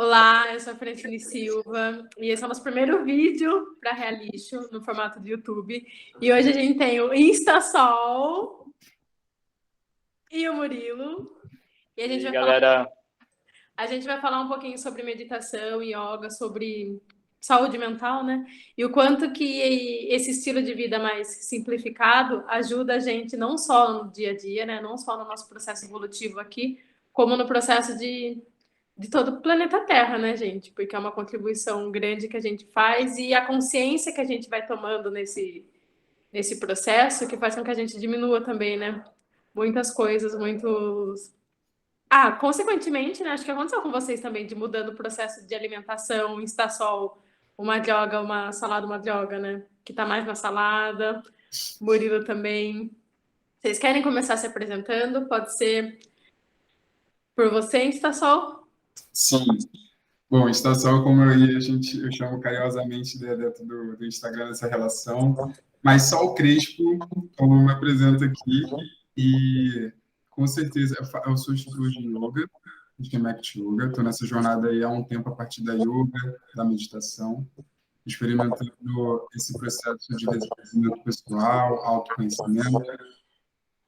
Olá, eu sou a Francine Silva e esse é o nosso primeiro vídeo para Realixo no formato do YouTube. E hoje a gente tem o Instasol e o Murilo. E a gente E vai falar, galera, um pouquinho sobre meditação, yoga, sobre saúde mental, né? E o quanto que esse estilo de vida mais simplificado ajuda a gente não só no dia a dia, né? Não só no nosso processo evolutivo aqui, como no processo de todo o planeta Terra, né, gente? Porque é uma contribuição grande que a gente faz e a consciência que a gente vai tomando nesse processo que faz com que a gente diminua também, né? Muitas coisas, muitos. Consequentemente, né? Acho que aconteceu com vocês também, de mudando o processo de alimentação, Instasol, uma droga, uma salada, uma droga, né? Que tá mais na salada, Murilo também. Vocês querem começar se apresentando? Pode ser por você, Instasol? Sim. Bom, estação, como eu chamo carinhosamente dentro do Instagram dessa relação, mas só o Crespo, como eu me apresento aqui, e com certeza eu sou instrutor de yoga, de Mac Yoga, estou nessa jornada aí há um tempo a partir da yoga, da meditação, experimentando esse processo de desenvolvimento pessoal, autoconhecimento,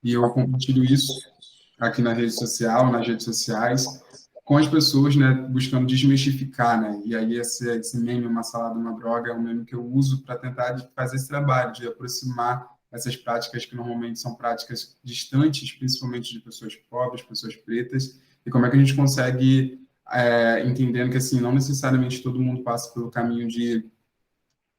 e eu compartilho isso aqui na rede social, nas redes sociais, com as pessoas, né, buscando desmistificar, né? E aí esse meme, uma salada, uma droga, é um meme que eu uso para tentar fazer esse trabalho de aproximar essas práticas que normalmente são práticas distantes, principalmente de pessoas pobres, pessoas pretas, e como é que a gente consegue entendendo que assim não necessariamente todo mundo passa pelo caminho de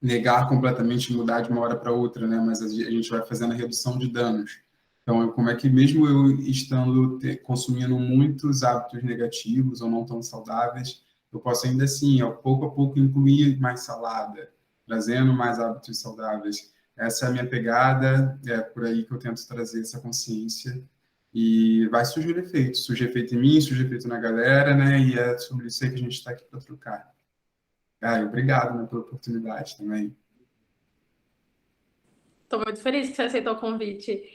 negar completamente, mudar de uma hora para outra, né? Mas a gente vai fazendo a redução de danos. Então, como é que mesmo eu estando consumindo muitos hábitos negativos ou não tão saudáveis, eu posso ainda assim, a pouco, incluir mais salada, trazendo mais hábitos saudáveis. Essa é a minha pegada, é por aí que eu tento trazer essa consciência e vai surgir efeito em mim, surgir efeito na galera, né? E é sobre isso aí que a gente está aqui para trocar. Obrigado, né, pela oportunidade também. Estou muito feliz que você aceitou o convite.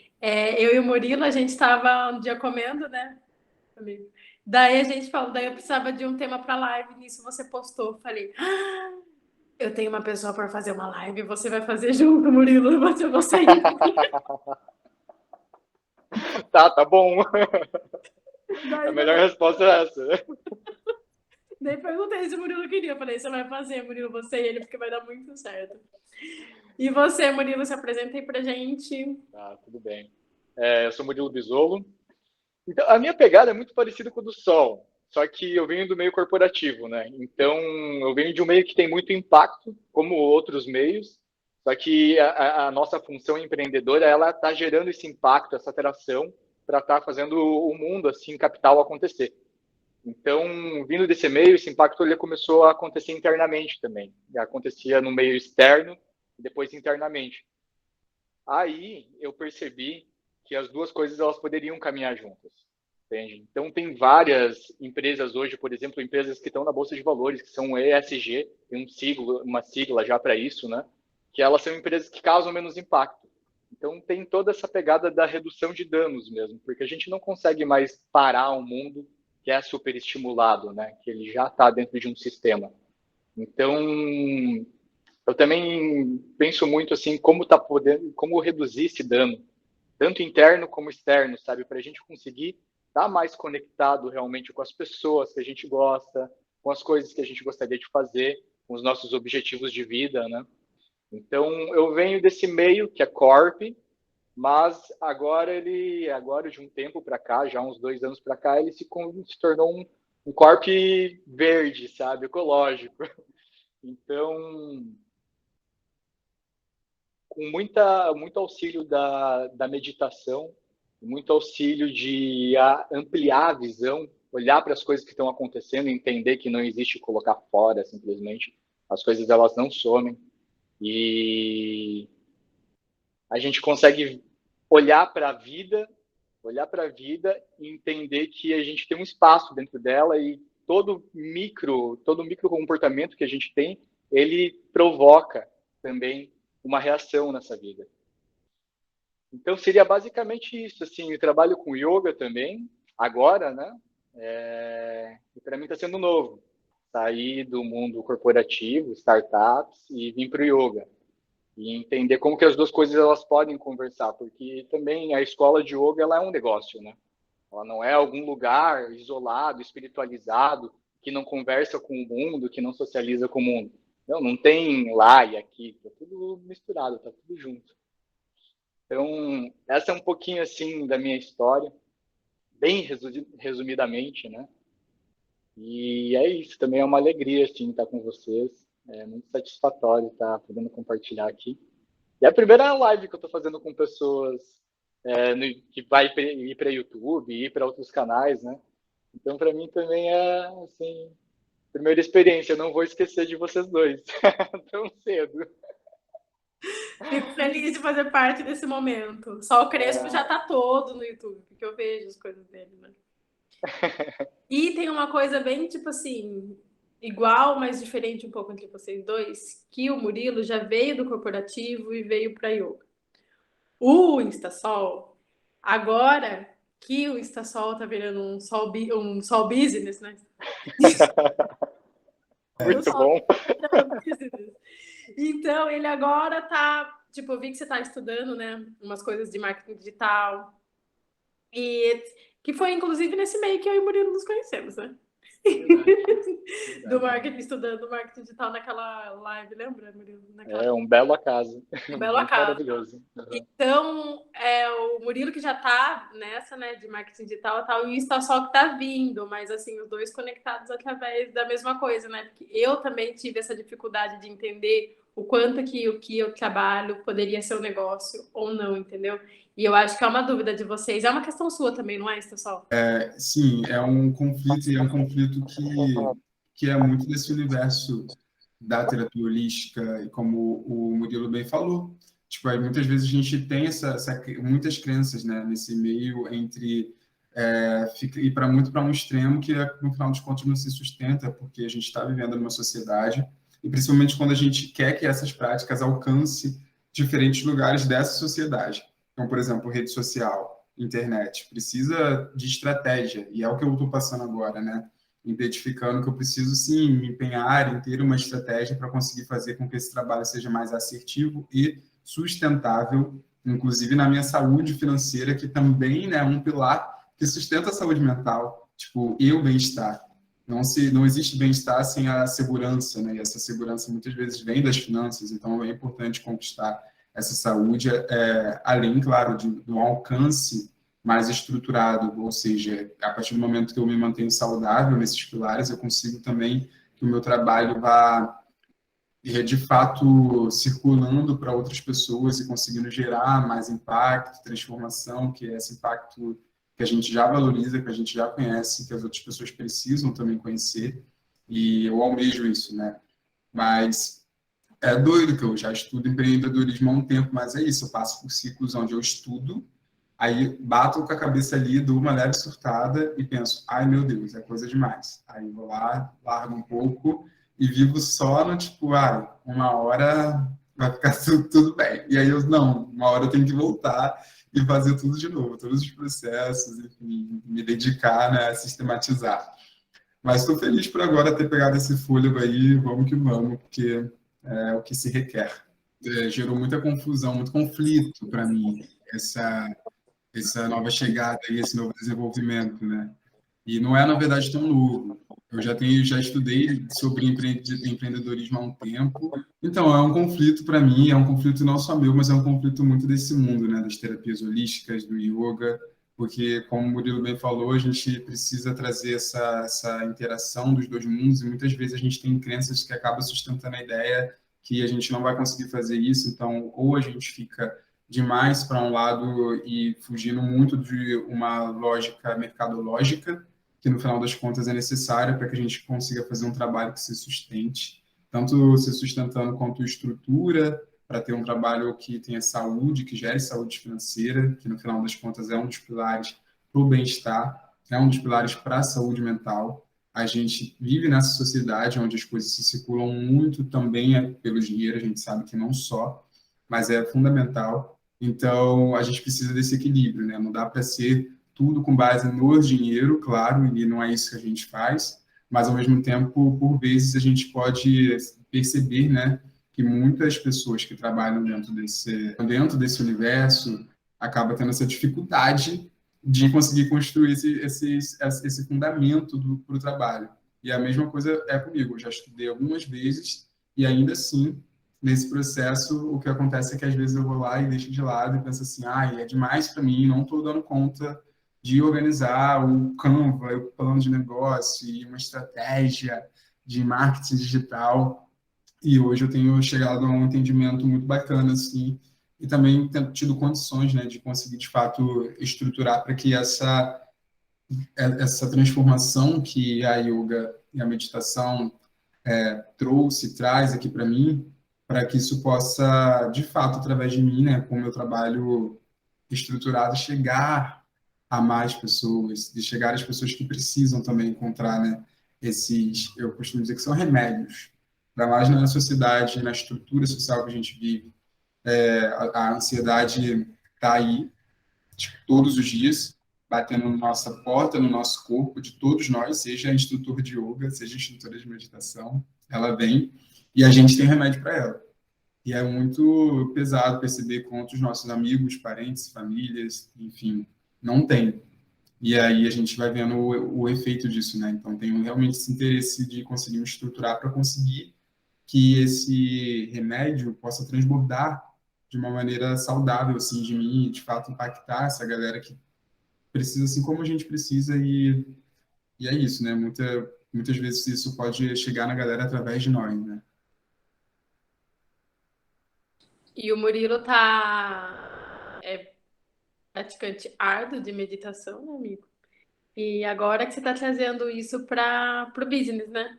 Eu e o Murilo, a gente estava um dia comendo, né, amigo? Daí a gente falou, daí eu precisava de um tema para live, nisso você postou. Falei, eu tenho uma pessoa para fazer uma live, você vai fazer junto, Murilo, eu vou sair. tá bom. A Daí, melhor resposta é essa. daí perguntei se o Murilo queria. Falei, você vai fazer, Murilo, você e ele, porque vai dar muito certo. E você, Murilo, se apresenta aí pra gente. Tá, tudo bem. Eu sou Murilo Bisolo. Então, a minha pegada é muito parecida com a do Sol, só que eu venho do meio corporativo, né? Então, eu venho de um meio que tem muito impacto, como outros meios, só que a nossa função empreendedora, ela está gerando esse impacto, essa atração, para estar fazendo o mundo, assim, capital acontecer. Então, vindo desse meio, esse impacto ele começou a acontecer internamente também. Acontecia no meio externo e depois internamente. Aí eu percebi que as duas coisas elas poderiam caminhar juntas, entende? Então tem várias empresas hoje, por exemplo, empresas que estão na bolsa de valores, que são ESG, tem uma sigla já para isso, né? Que elas são empresas que causam menos impacto. Então tem toda essa pegada da redução de danos mesmo, porque a gente não consegue mais parar um mundo que é super estimulado, né? Que ele já está dentro de um sistema. Então eu também penso muito assim como tá podendo, como reduzir esse dano, tanto interno como externo, sabe, para a gente conseguir estar mais conectado realmente com as pessoas que a gente gosta, com as coisas que a gente gostaria de fazer, com os nossos objetivos de vida, né? Então eu venho desse meio que é corp, mas agora de um tempo para cá, já uns 2 anos para cá, ele se tornou um corp verde, sabe, ecológico. Então com muito auxílio da meditação, muito auxílio de ampliar a visão, olhar para as coisas que estão acontecendo, entender que não existe colocar fora simplesmente. As coisas elas não somem. E a gente consegue olhar para a vida e entender que a gente tem um espaço dentro dela e todo micro comportamento que a gente tem, ele provoca também uma reação nessa vida. Então seria basicamente isso, assim, eu trabalho com yoga também, agora, né? E para mim está sendo novo. sair do mundo corporativo, startups, e vir para o yoga. E entender como que as duas coisas elas podem conversar, porque também a escola de yoga ela é um negócio, né? Ela não é algum lugar isolado, espiritualizado, que não conversa com o mundo, que não socializa com o mundo. Não tem lá e aqui, tá tudo misturado, tá tudo junto. Então, essa é um pouquinho assim da minha história, bem resumidamente, né? E é isso, também é uma alegria assim estar com vocês. É muito satisfatório estar podendo compartilhar aqui. E é a primeira live que eu estou fazendo com pessoas que vai ir para YouTube, ir para outros canais, né? Então, para mim também é assim, primeira experiência. Eu não vou esquecer de vocês dois tão cedo. Fico feliz de fazer parte desse momento. Só o Crespo já tá todo no YouTube, porque eu vejo as coisas dele, né? E tem uma coisa bem, tipo assim, igual, mas diferente um pouco entre vocês dois, que o Murilo já veio do corporativo e veio para yoga. O Instasol, agora que o Instasol tá virando um sol business, né? Muito bom. Então, ele agora tá, tipo, eu vi que você tá estudando, né, umas coisas de marketing digital, e que foi, inclusive, nesse meio que eu e o Murilo nos conhecemos, né? Do marketing, estudando marketing digital naquela live, lembra, Murilo? É um belo acaso. Um belo acaso. Maravilhoso. Uhum. Então, o Murilo que já tá nessa, né, de marketing digital e tal, e o Instasol que tá vindo, mas assim, os dois conectados através da mesma coisa, né? Porque eu também tive essa dificuldade de entender o quanto que o que eu trabalho poderia ser um negócio ou não, entendeu? E eu acho que é uma dúvida de vocês. É uma questão sua também, não é, Instasol? Sim, é um conflito, e é um conflito que é muito desse universo da terapia holística, e como o Murilo bem falou. Tipo, aí muitas vezes a gente tem muitas crenças, né, nesse meio entre ir muito para um extremo que, no final dos contos, não se sustenta, porque a gente está vivendo numa sociedade, e principalmente quando a gente quer que essas práticas alcancem diferentes lugares dessa sociedade. Então, por exemplo, rede social, internet, precisa de estratégia, e é o que eu estou passando agora, né? Identificando que eu preciso, sim, me empenhar em ter uma estratégia para conseguir fazer com que esse trabalho seja mais assertivo e sustentável, inclusive na minha saúde financeira, que também, né, é um pilar que sustenta a saúde mental, tipo, e o bem-estar. Não existe bem-estar sem a segurança, né? E essa segurança muitas vezes vem das finanças, então é importante conquistar essa saúde, além, claro, do alcance mais estruturado, ou seja, a partir do momento que eu me mantenho saudável nesses pilares, eu consigo também que o meu trabalho vá, de fato, circulando para outras pessoas e conseguindo gerar mais impacto, transformação, que é esse impacto que a gente já valoriza, que a gente já conhece, que as outras pessoas precisam também conhecer, e eu almejo isso, né? Mas é doido que eu já estudo empreendedorismo há um tempo, mas é isso, eu passo por ciclos onde eu estudo, aí bato com a cabeça ali, dou uma leve surtada e penso, ai meu Deus, é coisa demais. Aí vou lá, largo um pouco e vivo só no tipo, uma hora vai ficar tudo bem. E aí uma hora eu tenho que voltar e fazer tudo de novo, todos os processos, enfim, me dedicar, né, a sistematizar. Mas estou feliz por agora ter pegado esse fôlego aí, vamos que vamos, porque é o que se requer. Gerou muita confusão, muito conflito para mim, essa nova chegada e esse novo desenvolvimento, né? E não é, na verdade, tão novo. Eu já estudei sobre empreendedorismo há um tempo. Então, é um conflito para mim, é um conflito não só meu, mas é um conflito muito desse mundo, né? Das terapias holísticas, do yoga, porque, como o Murilo bem falou, a gente precisa trazer essa interação dos dois mundos, e muitas vezes a gente tem crenças que acabam sustentando a ideia que a gente não vai conseguir fazer isso, então, ou a gente fica demais para um lado e fugindo muito de uma lógica mercadológica, que no final das contas é necessária para que a gente consiga fazer um trabalho que se sustente, tanto se sustentando quanto estrutura, para ter um trabalho que tenha saúde, que gere saúde financeira, que no final das contas é um dos pilares para o bem-estar, é um dos pilares para a saúde mental. A gente vive nessa sociedade onde as coisas se circulam muito também pelo dinheiro, a gente sabe que não só, mas é fundamental. Então, a gente precisa desse equilíbrio, né? Não dá para ser tudo com base no dinheiro, claro, e não é isso que a gente faz, mas ao mesmo tempo, por vezes, a gente pode perceber, né, que muitas pessoas que trabalham dentro desse universo acabam tendo essa dificuldade de conseguir construir esse fundamento para o trabalho. E a mesma coisa é comigo. Eu já estudei algumas vezes e ainda assim, nesse processo, o que acontece é que às vezes eu vou lá e deixo de lado e penso assim, é demais para mim, não estou dando conta de organizar o Canva, o plano de negócio e uma estratégia de marketing digital. E hoje eu tenho chegado a um entendimento muito bacana, assim, e também tenho tido condições, né, de conseguir, de fato, estruturar para que essa transformação que a yoga e a meditação traz aqui para mim, para que isso possa, de fato, através de mim, né, com o meu trabalho estruturado, chegar a mais pessoas, de chegar às pessoas que precisam também encontrar, né, eu costumo dizer que são remédios, ainda mais na sociedade, na estrutura social que a gente vive. A ansiedade está aí, tipo, todos os dias, batendo na nossa porta, no nosso corpo, de todos nós, seja instrutor de yoga, seja instrutora de meditação, ela vem e a gente tem remédio para ela. E é muito pesado perceber quantos nossos amigos, parentes, famílias, enfim, não tem. E aí a gente vai vendo o efeito disso, né? Então, tenho realmente esse interesse de conseguir me estruturar para conseguir que esse remédio possa transbordar de uma maneira saudável, assim, de mim, de fato impactar essa galera que precisa, assim como a gente precisa, e é isso, né? Muitas vezes isso pode chegar na galera através de nós, né? E o Murilo é praticante árduo de meditação, né, amigo? E agora que você está trazendo isso para o business, né?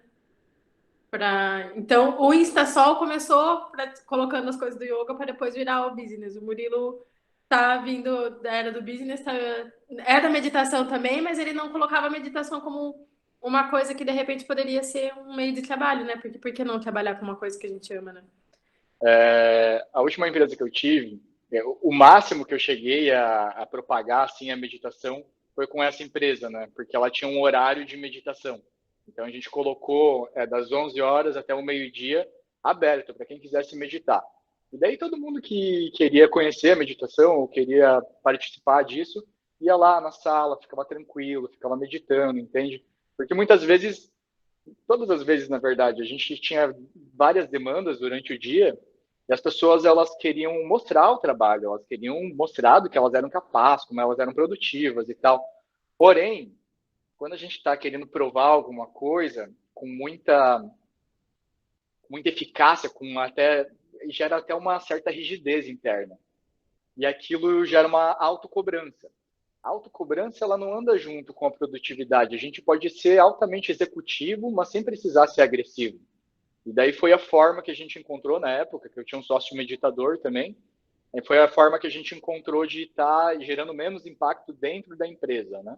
Então, o Instasol começou colocando as coisas do yoga para depois virar o business. O Murilo tá vindo da era do business, é da meditação também, mas ele não colocava a meditação como uma coisa que de repente poderia ser um meio de trabalho, né? Porque por que não trabalhar com uma coisa que a gente ama, né? A última empresa que eu tive, o máximo que eu cheguei a propagar assim a meditação foi com essa empresa, né? Porque ela tinha um horário de meditação. Então a gente colocou das 11 horas até o meio-dia aberto para quem quisesse meditar. E daí todo mundo que queria conhecer a meditação ou queria participar disso, ia lá na sala, ficava tranquilo, ficava meditando, entende? Porque muitas vezes, todas as vezes na verdade, a gente tinha várias demandas durante o dia e as pessoas, elas queriam mostrar o trabalho, elas queriam mostrar do que elas eram capazes, como elas eram produtivas e tal. Porém, quando a gente está querendo provar alguma coisa com muita eficácia, gera até uma certa rigidez interna. E aquilo gera uma autocobrança. A autocobrança, ela não anda junto com a produtividade. A gente pode ser altamente executivo, mas sem precisar ser agressivo. E daí foi a forma que a gente encontrou na época, que eu tinha um sócio meditador também, e foi a forma que a gente encontrou de estar gerando menos impacto dentro da empresa, né?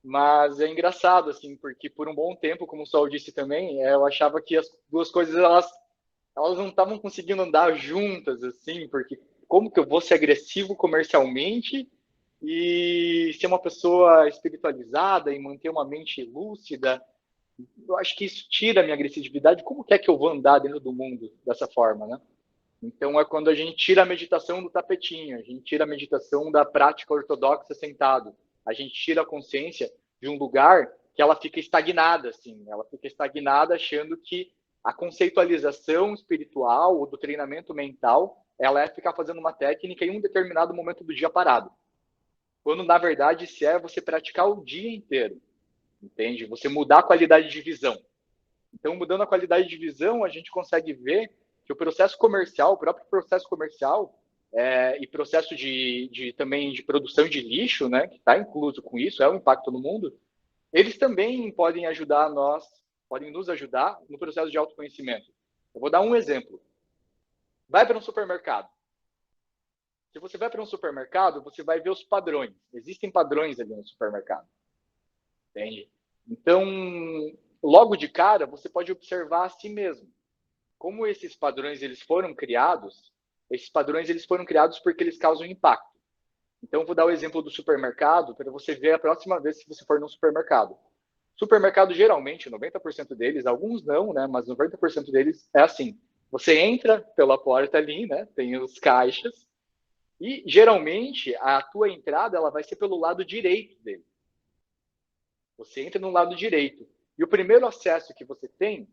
Mas é engraçado, assim, porque por um bom tempo, como o Sol disse também, eu achava que as duas coisas, elas não estavam conseguindo andar juntas, assim, porque como que eu vou ser agressivo comercialmente e ser uma pessoa espiritualizada e manter uma mente lúcida? Eu acho que isso tira a minha agressividade. Como que é que eu vou andar dentro do mundo dessa forma, né? Então é quando a gente tira a meditação do tapetinho, a gente tira a meditação da prática ortodoxa sentado, a gente tira a consciência de um lugar que ela fica estagnada, assim, ela fica estagnada achando que a conceitualização espiritual ou do treinamento mental, ela é ficar fazendo uma técnica em um determinado momento do dia parado. Quando na verdade se é você praticar o dia inteiro. Entende? Você mudar a qualidade de visão. Então, mudando a qualidade de visão, a gente consegue ver que o processo comercial, o próprio processo comercial e processo também de produção de lixo, né, que está incluso com isso, é o impacto no mundo, eles também podem nos ajudar no processo de autoconhecimento. Eu vou dar um exemplo. Vai para um supermercado. Se você vai para um supermercado, você vai ver os padrões. Existem padrões ali no supermercado. Entende? Então, logo de cara, você pode observar a si mesmo. Como esses padrões eles foram criados porque eles causam impacto. Então, vou dar o exemplo do supermercado para você ver a próxima vez que você for no supermercado. Supermercado, geralmente, 90% deles, alguns não, né? Mas 90% deles é assim. Você entra pela porta ali, né? Tem os caixas. E, geralmente, a tua entrada ela vai ser pelo lado direito dele. Você entra no lado direito. E o primeiro acesso que você tem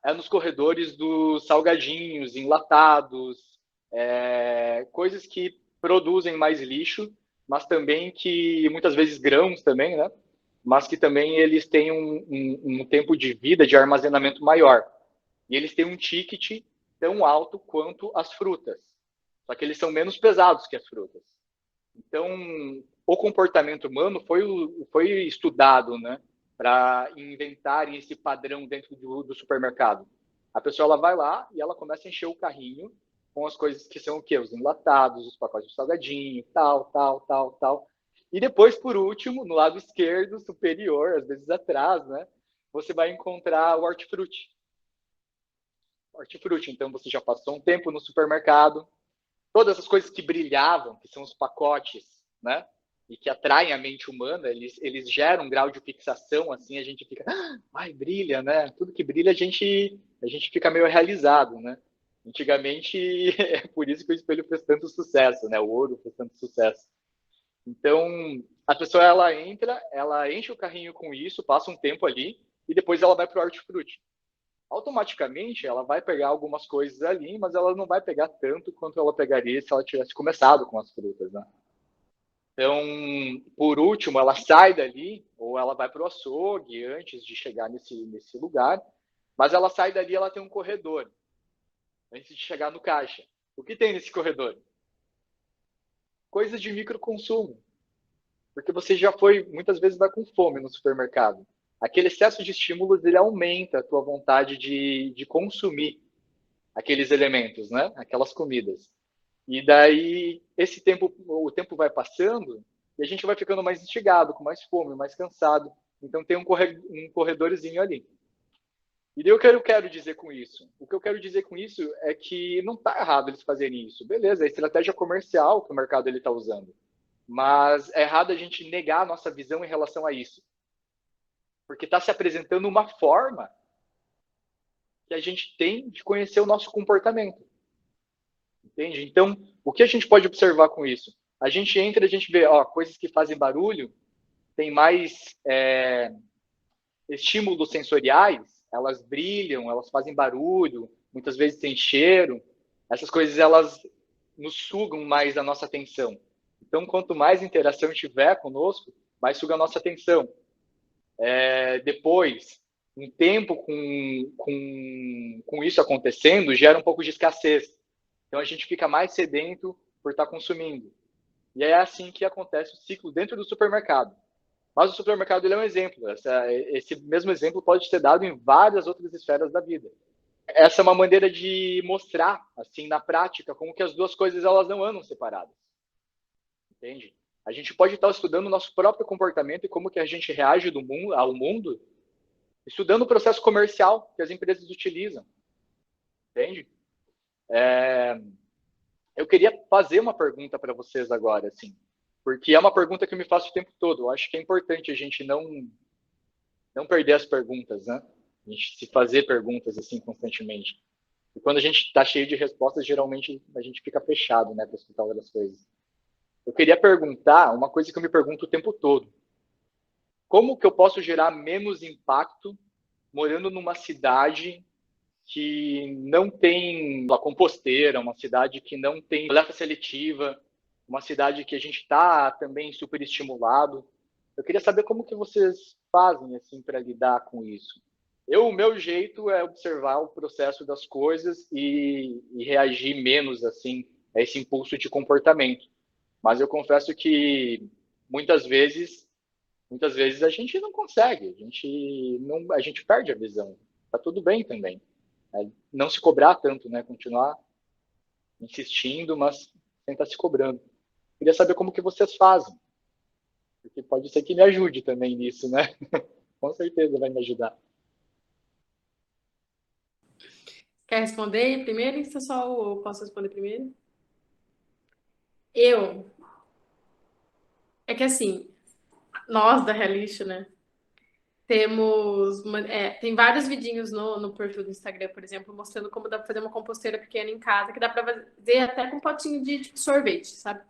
é nos corredores dos salgadinhos, enlatados, coisas que produzem mais lixo, mas também que, muitas vezes, grãos também, né? Mas que também eles têm um tempo de vida, de armazenamento maior. E eles têm um ticket tão alto quanto as frutas. Só que eles são menos pesados que as frutas. Então, o comportamento humano foi estudado, né, para inventarem esse padrão dentro do supermercado. A pessoa ela vai lá e ela começa a encher o carrinho com as coisas que são o quê? Os enlatados, os pacotes de salgadinho, tal, tal, tal, tal. E depois, por último, no lado esquerdo, superior, às vezes atrás, né, você vai encontrar o hortifruti. Hortifruti, então você já passou um tempo no supermercado, todas as coisas que brilhavam, que são os pacotes, né? E que atraem a mente humana, eles geram um grau de fixação, assim, a gente fica, ai, brilha, né? Tudo que brilha a gente fica meio realizado, né? Antigamente, é por isso que o espelho fez tanto sucesso, né? O ouro fez tanto sucesso. Então, a pessoa, ela entra, ela enche o carrinho com isso, passa um tempo ali, e depois ela vai para o hortifruti. Automaticamente ela vai pegar algumas coisas ali, mas ela não vai pegar tanto quanto ela pegaria se ela tivesse começado com as frutas, né? Então, por último, ela sai dali, ou ela vai para o açougue antes de chegar nesse lugar, mas ela sai dali, ela tem um corredor, antes de chegar no caixa. O que tem nesse corredor? Coisas de microconsumo, porque você já foi, muitas vezes vai com fome no supermercado. Aquele excesso de estímulos, ele aumenta a tua vontade de consumir aqueles elementos, né? Aquelas comidas. E daí o tempo vai passando e a gente vai ficando mais instigado, com mais fome, mais cansado. Então tem um corredorzinho ali. E daí o que eu quero dizer com isso? O que eu quero dizer com isso é que não está errado eles fazerem isso. Beleza, é a estratégia comercial que o mercado está usando. Mas é errado a gente negar a nossa visão em relação a isso. Porque está se apresentando uma forma que a gente tem de conhecer o nosso comportamento. Entende? Então, o que a gente pode observar com isso? A gente entra, a gente vê, ó, coisas que fazem barulho, tem mais estímulos sensoriais, elas brilham, elas fazem barulho, muitas vezes tem cheiro. Essas coisas, elas nos sugam mais a nossa atenção. Então, quanto mais interação tiver conosco, mais suga a nossa atenção. Depois, um tempo com isso acontecendo, gera um pouco de escassez. Então, a gente fica mais sedento por estar consumindo. E é assim que acontece o ciclo dentro do supermercado. Mas o supermercado ele é um exemplo. Esse mesmo exemplo pode ser dado em várias outras esferas da vida. Essa é uma maneira de mostrar, assim, na prática, como que as duas coisas elas não andam separadas. Entende? A gente pode estar estudando o nosso próprio comportamento e como que a gente reage ao mundo, estudando o processo comercial que as empresas utilizam. Entende? Eu queria fazer uma pergunta para vocês agora, assim, porque é uma pergunta que eu me faço o tempo todo. Eu acho que é importante a gente não perder as perguntas, né? A gente se fazer perguntas assim constantemente. E quando a gente está cheio de respostas, geralmente a gente fica fechado, né, para escutar outras coisas. Eu queria perguntar uma coisa que eu me pergunto o tempo todo. Como que eu posso gerar menos impacto morando numa cidade que não tem uma composteira, uma cidade que não tem coleta seletiva, uma cidade que a gente está também super estimulado. Eu queria saber como que vocês fazem assim para lidar com isso. O meu jeito é observar o processo das coisas e reagir menos assim a esse impulso de comportamento. Mas eu confesso que muitas vezes a gente não consegue, a gente perde a visão. Tá tudo bem também. Não se cobrar tanto, né? Continuar insistindo, mas sem estar se cobrando. Queria saber como que vocês fazem, porque pode ser que me ajude também nisso, né? Com certeza vai me ajudar. Quer responder primeiro, pessoal, ou posso responder primeiro? Eu. É que assim, nós da Realixo, né? tem vários vidinhos no perfil do Instagram, por exemplo, mostrando como dá pra fazer uma composteira pequena em casa, que dá pra fazer até com um potinho de tipo, sorvete, sabe?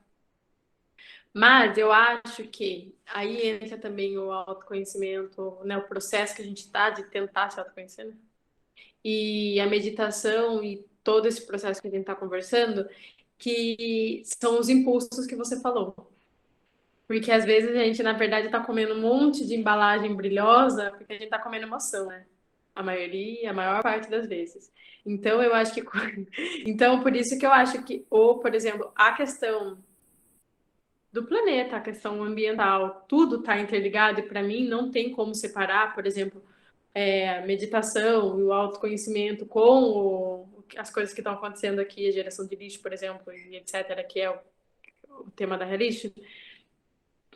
Mas eu acho que aí entra também o autoconhecimento, né? O processo que a gente tá de tentar se autoconhecer, né? E a meditação e todo esse processo que a gente está conversando, que são os impulsos que você falou. Porque às vezes a gente, na verdade, está comendo um monte de embalagem brilhosa porque a gente está comendo emoção, né? A maior parte das vezes. Então, eu acho que. Então, por isso que eu acho que, ou, por exemplo, a questão do planeta, a questão ambiental, tudo está interligado e para mim não tem como separar, por exemplo, a meditação e o autoconhecimento com as coisas que estão acontecendo aqui, a geração de lixo, por exemplo, e etc., que é o tema da Relixo,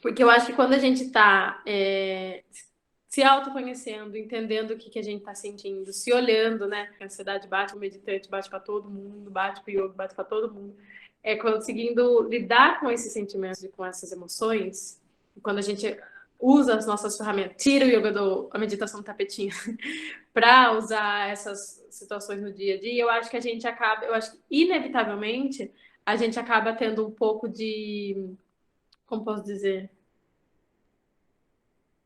porque eu acho que quando a gente está se autoconhecendo, entendendo o que a gente está sentindo, se olhando, né? A ansiedade bate, o meditante bate para todo mundo, bate para o yoga, bate para todo mundo. Conseguindo lidar com esses sentimentos e com essas emoções, quando a gente usa as nossas ferramentas, tira o yoga a meditação do tapetinho para usar essas situações no dia a dia, eu acho que eu acho que inevitavelmente a gente acaba tendo um pouco de, como posso dizer,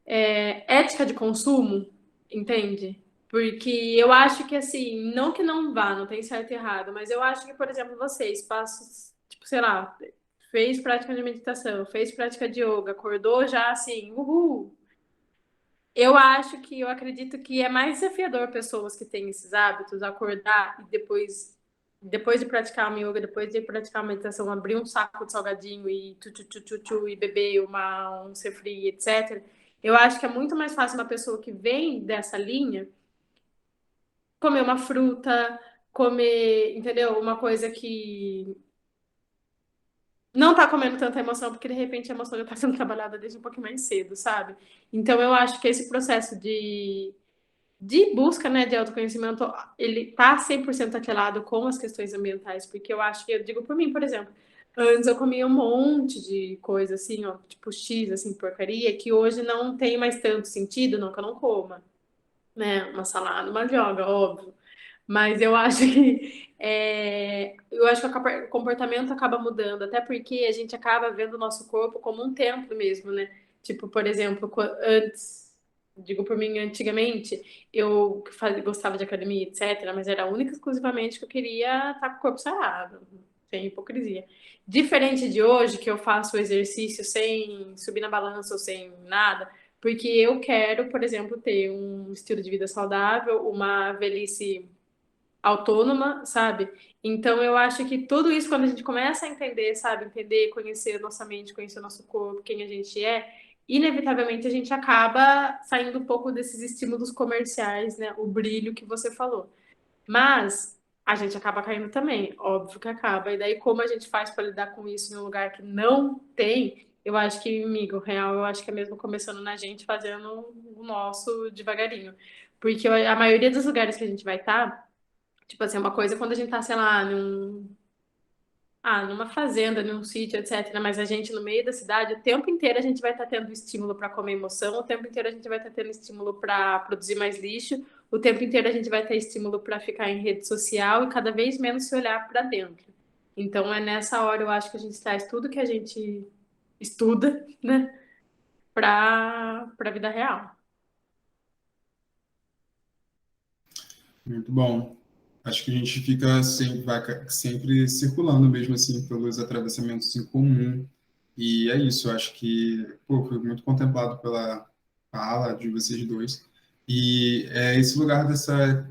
ética de consumo, entende? Porque eu acho que, assim, não que não vá, não tem certo e errado, mas eu acho que, por exemplo, vocês passam, tipo, sei lá, fez prática de meditação, fez prática de yoga, acordou já assim, uhul. Eu acredito que é mais desafiador pessoas que têm esses hábitos acordar e depois de praticar uma yoga, depois de praticar uma meditação, abrir um saco de salgadinho e e beber um refri, etc. Eu acho que é muito mais fácil uma pessoa que vem dessa linha comer uma fruta, comer, entendeu? Uma coisa que não tá comendo tanta emoção, porque de repente a emoção já tá sendo trabalhada desde um pouquinho mais cedo, sabe? Então eu acho que esse processo de busca, né, de autoconhecimento, ele tá 100% atrelado com as questões ambientais, porque eu acho que, eu digo por mim, por exemplo, antes eu comia um monte de coisa assim, ó, tipo X, assim, porcaria, que hoje não tem mais tanto sentido, não que eu não coma, né, uma salada, uma joga, óbvio, mas eu acho que o comportamento acaba mudando, até porque a gente acaba vendo o nosso corpo como um templo mesmo, né? Tipo, por exemplo, antes, digo por mim, antigamente, eu gostava de academia, etc., mas era única e exclusivamente que eu queria estar com o corpo sarado, sem hipocrisia. Diferente de hoje, que eu faço o exercício sem subir na balança ou sem nada, porque eu quero, por exemplo, ter um estilo de vida saudável, uma velhice autônoma, sabe? Então eu acho que tudo isso, quando a gente começa a entender, sabe? Entender, conhecer nossa mente, conhecer nosso corpo, quem a gente inevitavelmente a gente acaba saindo um pouco desses estímulos comerciais, né? O brilho que você falou. Mas a gente acaba caindo também, óbvio que acaba. E daí, como a gente faz para lidar com isso em um lugar que não tem, eu acho que, amigo, real, eu acho que é mesmo começando na gente, fazendo o nosso devagarinho. Porque a maioria dos lugares que a gente vai estar, tipo assim, uma coisa é quando a gente tá, sei lá, numa fazenda, num sítio, etc. Mas a gente, no meio da cidade, o tempo inteiro a gente vai estar tendo estímulo para comer emoção, o tempo inteiro a gente vai estar tendo estímulo para produzir mais lixo, o tempo inteiro a gente vai ter estímulo para ficar em rede social e cada vez menos se olhar para dentro. Então é nessa hora, eu acho que a gente traz tudo que a gente estuda, né, para a vida real. Muito bom. Acho que a gente fica sempre circulando mesmo assim pelos atravessamentos em comum. E é isso, eu acho que fui muito contemplado pela fala de vocês dois. E é esse lugar dessa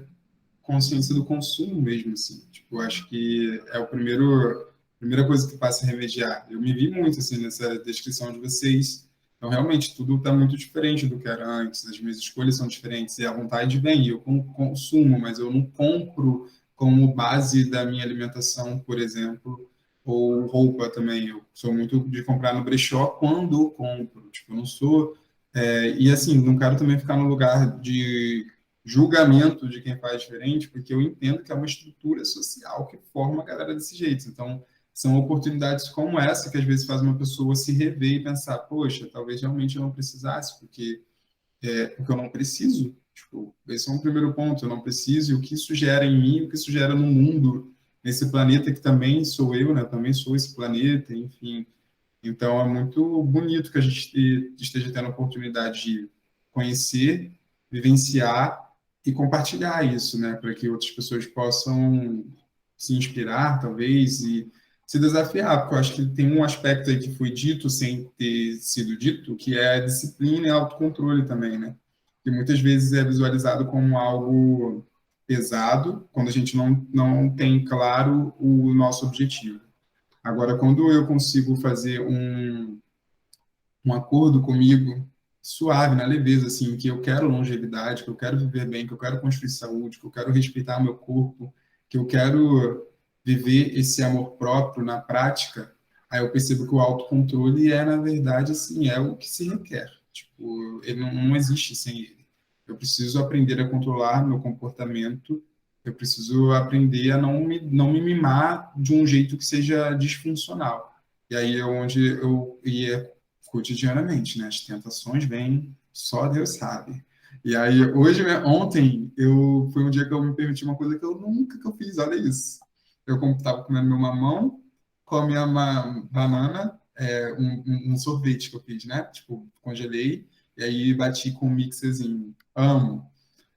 consciência do consumo mesmo, assim. Tipo, eu acho que é a primeira coisa que passa a remediar. Eu me vi muito, assim, nessa descrição de vocês. Então, realmente, tudo está muito diferente do que era antes. As minhas escolhas são diferentes. E a vontade vem, eu consumo, mas eu não compro como base da minha alimentação, por exemplo, ou roupa também. Eu sou muito de comprar no brechó quando compro. Tipo, eu não sou... e, assim, não quero também ficar no lugar de julgamento de quem faz diferente, porque eu entendo que é uma estrutura social que forma a galera desse jeito. Então, são oportunidades como essa que às vezes faz uma pessoa se rever e pensar, poxa, talvez realmente eu não precisasse, porque porque eu não preciso. Tipo, esse é um primeiro ponto, eu não preciso, e o que isso gera em mim, o que isso gera no mundo, nesse planeta que também sou eu, né? Também sou esse planeta, enfim. Então, é muito bonito que a gente esteja tendo a oportunidade de conhecer, vivenciar e compartilhar isso, né? Para que outras pessoas possam se inspirar, talvez, e se desafiar, porque eu acho que tem um aspecto aí que foi dito sem ter sido dito, que é a disciplina e autocontrole também, né? Que muitas vezes é visualizado como algo pesado, quando a gente não tem claro o nosso objetivo. Agora, quando eu consigo fazer um acordo comigo suave, na leveza, assim, que eu quero longevidade, que eu quero viver bem, que eu quero construir saúde, que eu quero respeitar o meu corpo, que eu quero viver esse amor próprio na prática, aí eu percebo que o autocontrole é, na verdade, assim, é o que se requer. Tipo, ele não existe sem ele. Eu preciso aprender a controlar meu comportamento, eu preciso aprender a não me mimar de um jeito que seja disfuncional. E aí é onde eu ia cotidianamente, né? As tentações vêm, só Deus sabe. E aí, hoje, ontem, foi um dia que eu me permiti uma coisa que eu nunca que eu fiz, olha isso. Eu estava comendo meu mamão, comi uma banana, um sorvete que eu fiz, né? Tipo, congelei, e aí bati com um mixerzinho. Amo.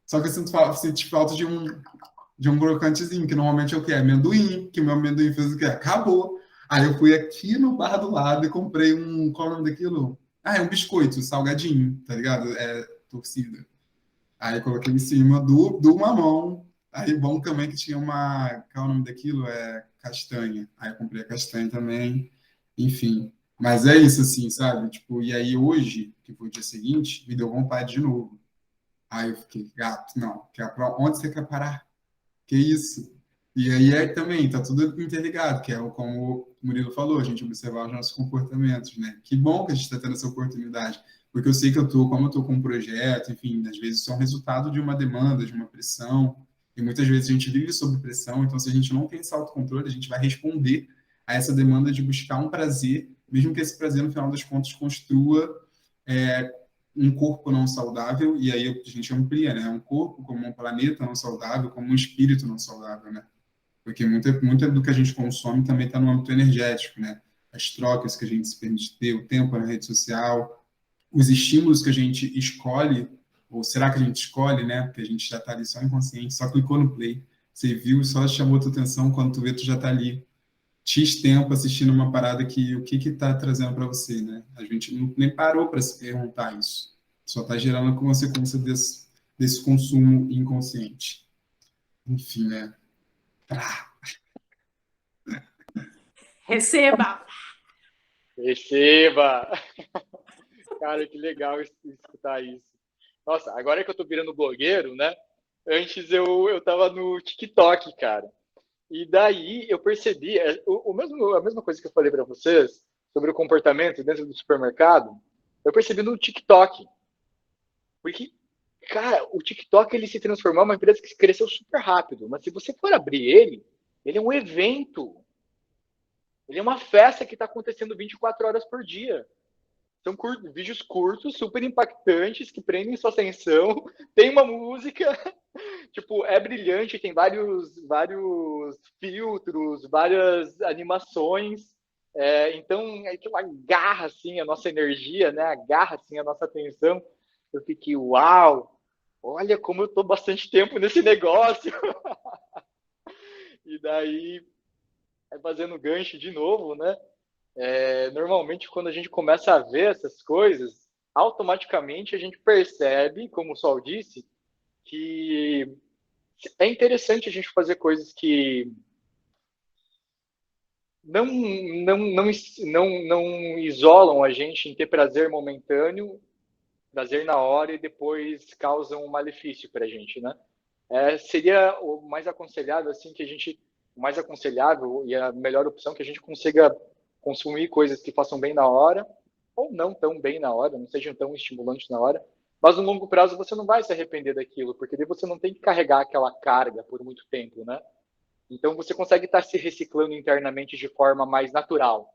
Só que eu senti falta de um crocantezinho, que normalmente é o quê? Amendoim, que o meu amendoim fez o quê? Acabou. Aí eu fui aqui no bar do lado e comprei qual é o nome daquilo? Ah, é um biscoito, salgadinho, tá ligado? É torcida. Aí coloquei em cima do mamão. Aí bom também que tinha qual é o nome daquilo? É castanha. Aí eu comprei a castanha também. Enfim. Mas é isso, assim, sabe? Tipo, e aí hoje, que foi o dia seguinte, me deu vontade de novo. Aí eu fiquei, gato, não. Onde você quer parar? Que isso? E aí também, tá tudo interligado, que é como o Murilo falou, a gente observar os nossos comportamentos, né? Que bom que a gente está tendo essa oportunidade, porque eu sei que como eu estou com um projeto, enfim, às vezes isso é um resultado de uma demanda, de uma pressão, e muitas vezes a gente vive sob pressão, então se a gente não tem esse autocontrole, a gente vai responder a essa demanda de buscar um prazer, mesmo que esse prazer, no final das contas, construa é, um corpo não saudável, e aí a gente amplia, né? Um corpo como um planeta não saudável, como um espírito não saudável, né? Porque muita do que a gente consome também está no âmbito energético, né? As trocas que a gente se permite ter, o tempo na rede social, os estímulos que a gente escolhe, ou será que a gente escolhe, né? Porque a gente já está ali só inconsciente, só clicou no play, você viu, só chamou a tua atenção, quando tu vê, tu já está ali X tempo assistindo uma parada que o que está trazendo para você, né? A gente nem parou para se perguntar isso. Só está gerando a consequência desse consumo inconsciente. Enfim, né? Receba! Receba! Cara, que legal escutar isso. Nossa, agora que eu tô virando blogueiro, né? Antes eu tava no TikTok, cara. E daí eu percebi, a mesma coisa que eu falei para vocês sobre o comportamento dentro do supermercado, eu percebi no TikTok. Porque, cara, o TikTok ele se transformou em uma empresa que cresceu super rápido. Mas se você for abrir ele é um evento. Ele é uma festa que está acontecendo 24 horas por dia. São vídeos curtos, super impactantes, que prendem sua atenção. Tem uma música, tipo, é brilhante, tem vários filtros, várias animações. Então, aquilo agarra, assim, a nossa energia, né? Agarra, assim, a nossa atenção. Eu fiquei, uau, olha como eu estou bastante tempo nesse negócio. E daí, fazendo gancho de novo, né? Normalmente, quando a gente começa a ver essas coisas, automaticamente a gente percebe, como o Sol disse, que é interessante a gente fazer coisas que não isolam a gente em ter prazer momentâneo, prazer na hora e depois causam um malefício para a gente, né? Seria o mais aconselhável, assim, o mais aconselhável e a melhor opção que a gente consiga consumir coisas que façam bem na hora, ou não tão bem na hora, não sejam tão estimulantes na hora, mas no longo prazo você não vai se arrepender daquilo, porque daí você não tem que carregar aquela carga por muito tempo, né? Então você consegue estar se reciclando internamente de forma mais natural.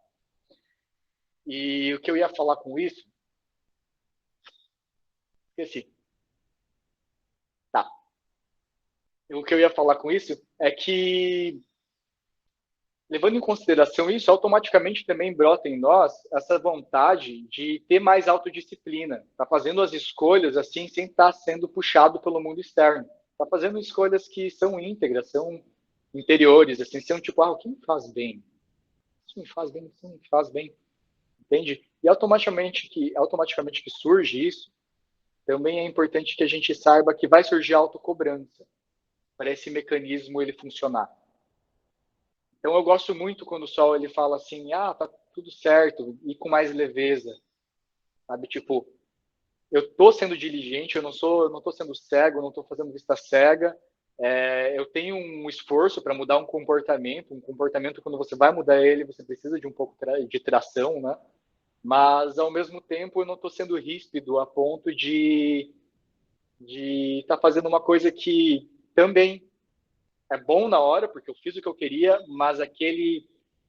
E o que eu ia falar com isso, Esqueci. Tá. O que eu ia falar com isso é que, levando em consideração isso, automaticamente também brota em nós essa vontade de ter mais autodisciplina, tá fazendo as escolhas assim sem estar sendo puxado pelo mundo externo, tá fazendo escolhas que são íntegras, são interiores, assim, são tipo, o que me faz bem? Isso me faz bem, isso me faz bem, entende? E automaticamente que surge isso, também é importante que a gente saiba que vai surgir autocobrança para esse mecanismo ele funcionar. Então eu gosto muito quando o Sol ele fala assim, tá tudo certo, e com mais leveza, sabe? Tipo, eu tô sendo diligente, eu não tô sendo cego, eu não tô fazendo vista cega, eu tenho um esforço para mudar um comportamento quando você vai mudar ele, você precisa de um pouco de tração, né? Mas ao mesmo tempo eu não tô sendo ríspido a ponto de estar fazendo uma coisa que também é bom na hora, porque eu fiz o que eu queria, mas aquele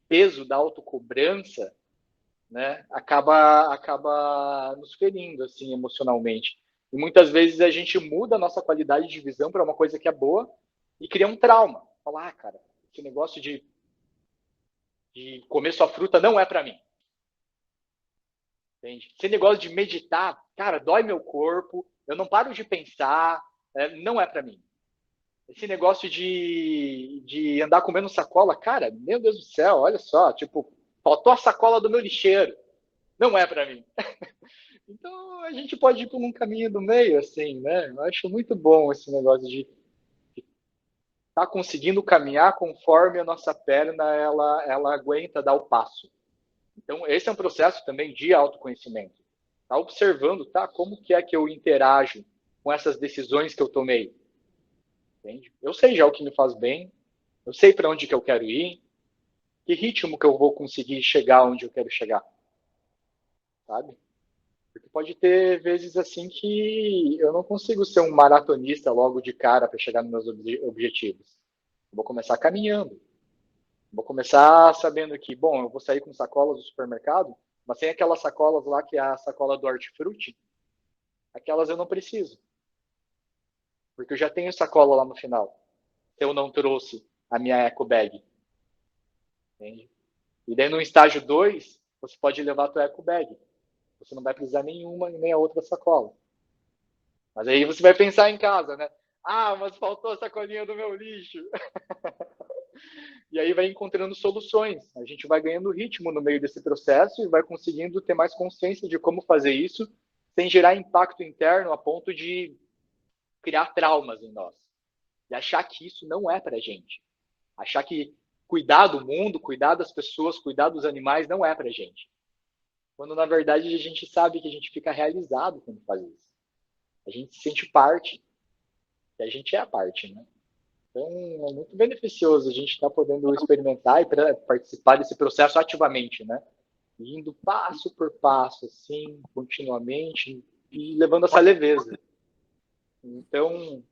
peso da autocobrança, né, acaba nos ferindo, assim, emocionalmente. E muitas vezes a gente muda a nossa qualidade de visão para uma coisa que é boa e cria um trauma. Falar, cara, esse negócio de comer sua fruta não é para mim. Entende? Esse negócio de meditar, cara, dói meu corpo, eu não paro de pensar, não é para mim. Esse negócio de andar comendo sacola, cara, meu Deus do céu, olha só, tipo, faltou a sacola do meu lixeiro. Não é para mim. Então a gente pode ir por um caminho do meio, assim, né? Eu acho muito bom esse negócio de estar conseguindo caminhar conforme a nossa perna ela aguenta dar o passo. Então esse é um processo também de autoconhecimento. Tá observando, tá? Como que é que eu interajo com essas decisões que eu tomei? Entende? Eu sei já o que me faz bem, eu sei para onde que eu quero ir, que ritmo que eu vou conseguir chegar onde eu quero chegar, sabe? Porque pode ter vezes assim que eu não consigo ser um maratonista logo de cara para chegar nos meus objetivos. Eu vou começar caminhando. Vou começar sabendo que, bom, eu vou sair com sacolas do supermercado, mas sem aquelas sacolas lá que é a sacola do hortifruti, aquelas eu não preciso. Porque eu já tenho sacola lá no final. Se eu não trouxe a minha eco bag. Entende? E daí no estágio 2, você pode levar a tua eco bag. Você não vai precisar nenhuma nem a outra sacola. Mas aí você vai pensar em casa, né? Mas faltou a sacolinha do meu lixo. E aí vai encontrando soluções. A gente vai ganhando ritmo no meio desse processo e vai conseguindo ter mais consciência de como fazer isso sem gerar impacto interno a ponto de criar traumas em nós. E achar que isso não é pra gente. Achar que cuidar do mundo, cuidar das pessoas, cuidar dos animais não é pra gente. Quando na verdade a gente sabe que a gente fica realizado quando faz isso. A gente se sente parte. E a gente é a parte, né? Então, é muito beneficioso a gente estar podendo experimentar e participar desse processo ativamente, né? Indo passo por passo, assim, continuamente, e levando essa leveza. Então,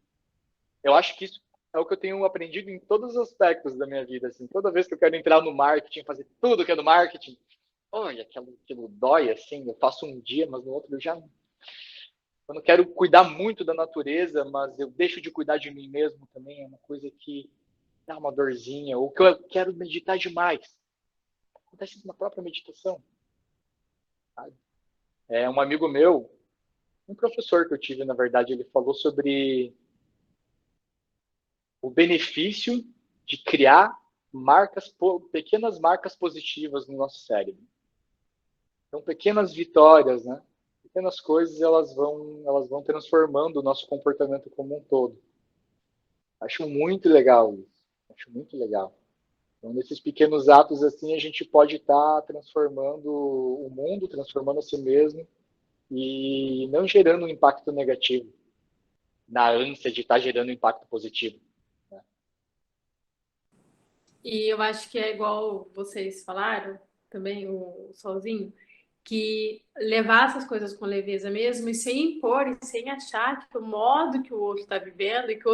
eu acho que isso é o que eu tenho aprendido em todos os aspectos da minha vida, assim. Toda vez que eu quero entrar no marketing, fazer tudo que é do marketing, olha, aquilo dói, assim, eu faço um dia, mas no outro eu não quero cuidar muito da natureza, mas eu deixo de cuidar de mim mesmo também, é uma coisa que dá uma dorzinha, ou que eu quero meditar demais. Acontece na própria meditação. Sabe? Um amigo meu, um professor que eu tive, na verdade, ele falou sobre o benefício de criar pequenas marcas positivas no nosso cérebro. Então, pequenas vitórias, né? Pequenas coisas, elas vão transformando o nosso comportamento como um todo. Acho muito legal isso. Acho muito legal. Então, nesses pequenos atos, assim, a gente pode estar transformando o mundo, transformando a si mesmo e não gerando um impacto negativo, na ânsia de estar gerando um impacto positivo. Né? E eu acho que é igual vocês falaram, também o Solzinho, que levar essas coisas com leveza mesmo e sem impor e sem achar que o modo que o outro está vivendo e que o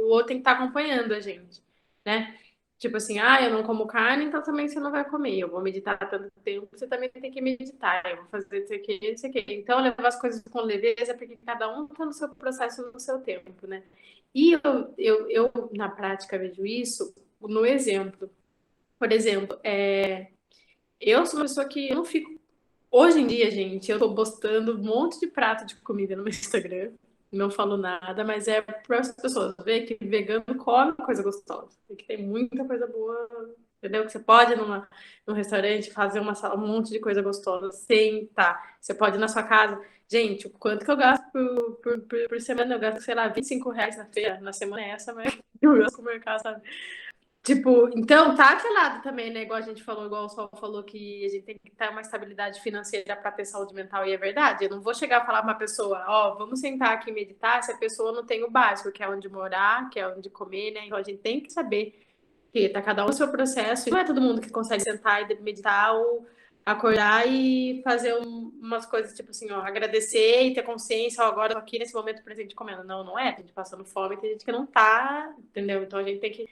outro tem que estar acompanhando a gente, né? Tipo assim, ah, eu não como carne, então também você não vai comer. Eu vou meditar tanto tempo, você também tem que meditar. Eu vou fazer isso aqui, isso aqui. Então, levar as coisas com leveza, porque cada um está no seu processo, no seu tempo, né? E eu na prática, vejo isso no exemplo. Por exemplo, eu sou uma pessoa que eu não fico. Hoje em dia, gente, eu tô postando um monte de prato de comida no meu Instagram. Não falo nada, mas é para as pessoas verem que vegano come coisa gostosa. E que tem muita coisa boa, entendeu? Que você pode ir num restaurante fazer um monte de coisa gostosa sem tá. Você pode ir na sua casa. Gente, o quanto que eu gasto por semana? Eu gasto, sei lá, R$ 25 na feira. Na semana é essa, mas eu gasto com o mercado, sabe? Tipo, então tá atrelado também, né? Igual a gente falou, igual o Sol falou, que a gente tem que ter uma estabilidade financeira para ter saúde mental, e é verdade. Eu não vou chegar a falar pra uma pessoa, ó, vamos sentar aqui e meditar, se a pessoa não tem o básico, que é onde morar, que é onde comer, né? Então a gente tem que saber que tá cada um no seu processo, e não é todo mundo que consegue sentar e meditar ou acordar e fazer umas coisas, tipo assim, ó, agradecer e ter consciência, ó, agora eu tô aqui nesse momento presente comendo. Não, não é, tem gente passando fome, tem gente que não tá, entendeu? Então a gente tem que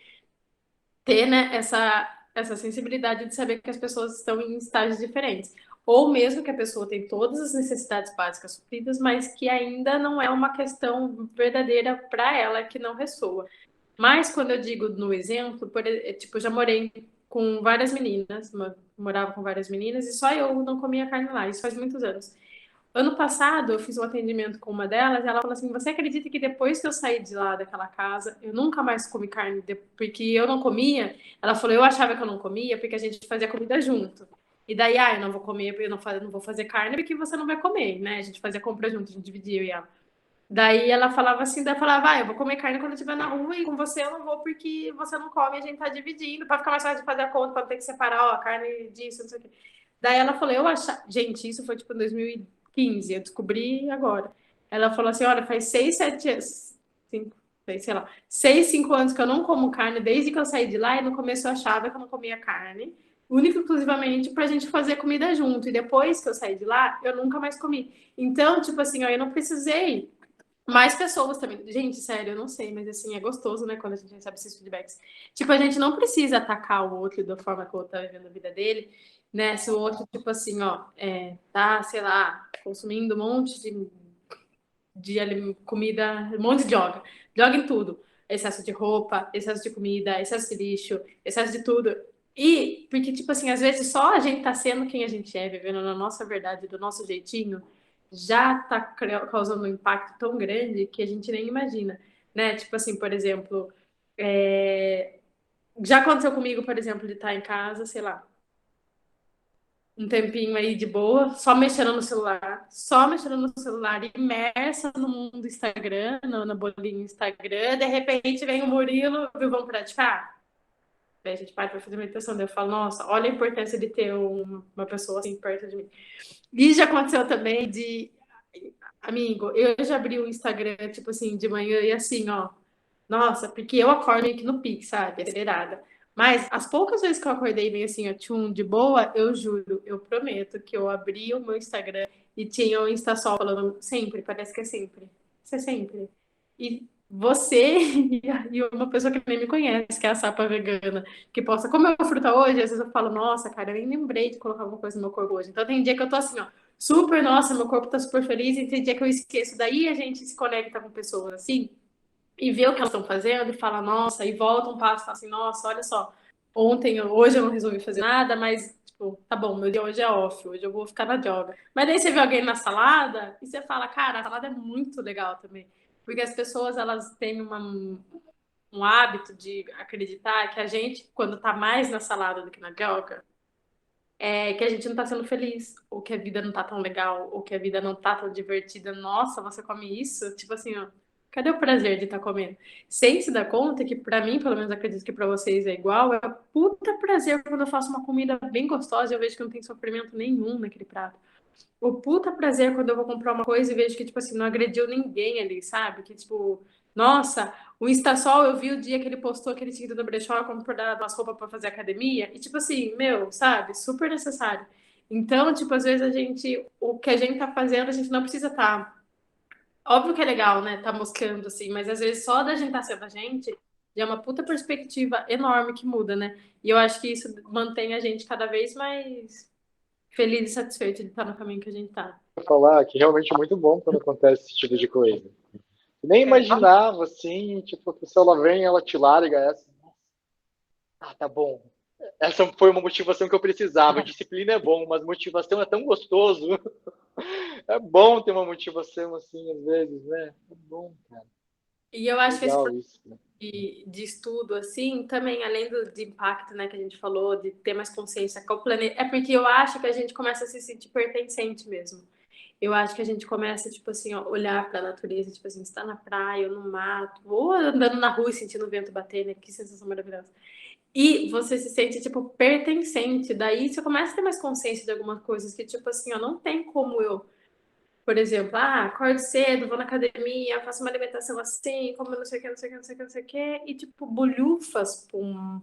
ter, né, essa sensibilidade de saber que as pessoas estão em estágios diferentes. Ou mesmo que a pessoa tem todas as necessidades básicas supridas, mas que ainda não é uma questão verdadeira para ela, que não ressoa. Mas quando eu digo no exemplo, tipo, eu já morei com várias meninas, morava com várias meninas, e só eu não comia carne lá, isso faz muitos anos. Ano passado, eu fiz um atendimento com uma delas, e ela falou assim: Você acredita que depois que eu saí de lá daquela casa, eu nunca mais comi carne, porque eu não comia? Ela falou: Eu achava que eu não comia porque a gente fazia comida junto. E daí, eu não vou comer, eu não vou fazer carne porque você não vai comer, né? A gente fazia compra junto, a gente dividia eu e ela. Daí ela falava assim: daí eu falava, eu vou comer carne quando eu estiver na rua, e com você eu não vou porque você não come, a gente tá dividindo, pra ficar mais fácil de fazer a conta, pra não ter que separar, ó, a carne disso, não sei o quê. Daí ela falou: Eu achava. Gente, isso foi tipo em 2015, eu descobri agora. Ela falou assim: Olha, faz 6, 7 anos, 5, sei lá, 6, 5 anos que eu não como carne, desde que eu saí de lá, e no começo eu achava que eu não comia carne, única e exclusivamente pra gente fazer comida junto. E depois que eu saí de lá, eu nunca mais comi. Então, tipo assim, ó, eu não precisei. Mais pessoas também. Gente, sério, eu não sei, mas assim, é gostoso, né, quando a gente recebe esses feedbacks. Tipo, a gente não precisa atacar o outro da forma que o outro tá vivendo a vida dele, né? Se o outro, tipo assim, ó, tá, sei lá, consumindo um monte de comida, um monte de droga. Droga em tudo. Excesso de roupa, excesso de comida, excesso de lixo, excesso de tudo. E, porque, tipo assim, às vezes só a gente tá sendo quem a gente é, vivendo na nossa verdade, do nosso jeitinho, já tá causando um impacto tão grande que a gente nem imagina, né? Tipo assim, por exemplo, já aconteceu comigo, por exemplo, de estar em casa, sei lá, um tempinho aí de boa, só mexendo no celular, imersa no mundo Instagram, na bolinha Instagram, de repente vem o Murilo, viu, vamos praticar? Daí a gente para pra fazer meditação, daí eu falo, nossa, olha a importância de ter uma pessoa assim perto de mim. E já aconteceu também amigo, eu já abri o Instagram, tipo assim, de manhã e assim, ó, nossa, porque eu acordo meio que no pique, sabe? Acelerada. Mas as poucas vezes que eu acordei meio assim, ó, tchum, de boa, eu juro, eu prometo que eu abri o meu Instagram e tinha o Instasol falando sempre, parece que é sempre. Isso é sempre. E você e uma pessoa que nem me conhece, que é a Sapa Vegana, que posta, como eu fruta hoje, às vezes eu falo, nossa, cara, eu nem lembrei de colocar alguma coisa no meu corpo hoje. Então tem dia que eu tô assim, ó, super, nossa, meu corpo tá super feliz, e tem dia que eu esqueço. Daí a gente se conecta com pessoas assim, e vê o que elas estão fazendo e fala, nossa, e volta um passo e fala assim, nossa, olha só, hoje eu não resolvi fazer nada, mas, tipo, tá bom, meu dia hoje é off, hoje eu vou ficar na yoga. Mas daí você vê alguém na salada e você fala, cara, a salada é muito legal também. Porque as pessoas, elas têm um hábito de acreditar que a gente, quando tá mais na salada do que na yoga, é que a gente não tá sendo feliz, ou que a vida não tá tão legal, ou que a vida não tá tão divertida. Nossa, você come isso? Tipo assim, ó, cadê o prazer de estar comendo? Sem se dar conta que, pra mim, pelo menos acredito que pra vocês é igual, é puta prazer quando eu faço uma comida bem gostosa e eu vejo que não tem sofrimento nenhum naquele prato. O puta prazer quando eu vou comprar uma coisa e vejo que, tipo assim, não agrediu ninguém ali, sabe? Que, tipo, nossa, o Instasol, eu vi o dia que ele postou que ele tinha ido no brechó comprar umas roupas pra fazer academia, e, tipo assim, meu, sabe? Super necessário. Então, tipo, às vezes o que a gente tá fazendo, a gente não precisa estar. Óbvio que é legal, né? Tá mostrando, assim, mas às vezes só da gente tá sendo a gente já é uma puta perspectiva enorme que muda, né? E eu acho que isso mantém a gente cada vez mais feliz e satisfeito de estar no caminho que a gente tá. Vou falar que realmente é muito bom quando acontece esse tipo de coisa. Eu nem É. imaginava, assim, tipo, a pessoa ela vem, ela te larga essa. Ah, tá bom. Essa foi uma motivação que eu precisava. Disciplina é bom, mas motivação é tão gostoso. É bom ter uma motivação assim, às vezes, né? É bom, cara. E eu acho que esse Legal isso. Né? de estudo, assim, também, além de impacto, né, que a gente falou, de ter mais consciência com o planeta, é porque eu acho que a gente começa a se sentir pertencente mesmo. Eu acho que a gente começa, tipo assim, ó, olhar para a natureza, tipo assim, está na praia ou no mato, ou andando na rua e sentindo o vento bater, né? Que sensação maravilhosa. E você se sente, tipo, pertencente. Daí você começa a ter mais consciência de algumas coisas que, tipo assim, ó, não tem como eu, por exemplo, acordo cedo, vou na academia, faço uma alimentação assim, como não sei o que, não sei o que, não sei o que, não sei o que, e, tipo, bolhufas pra um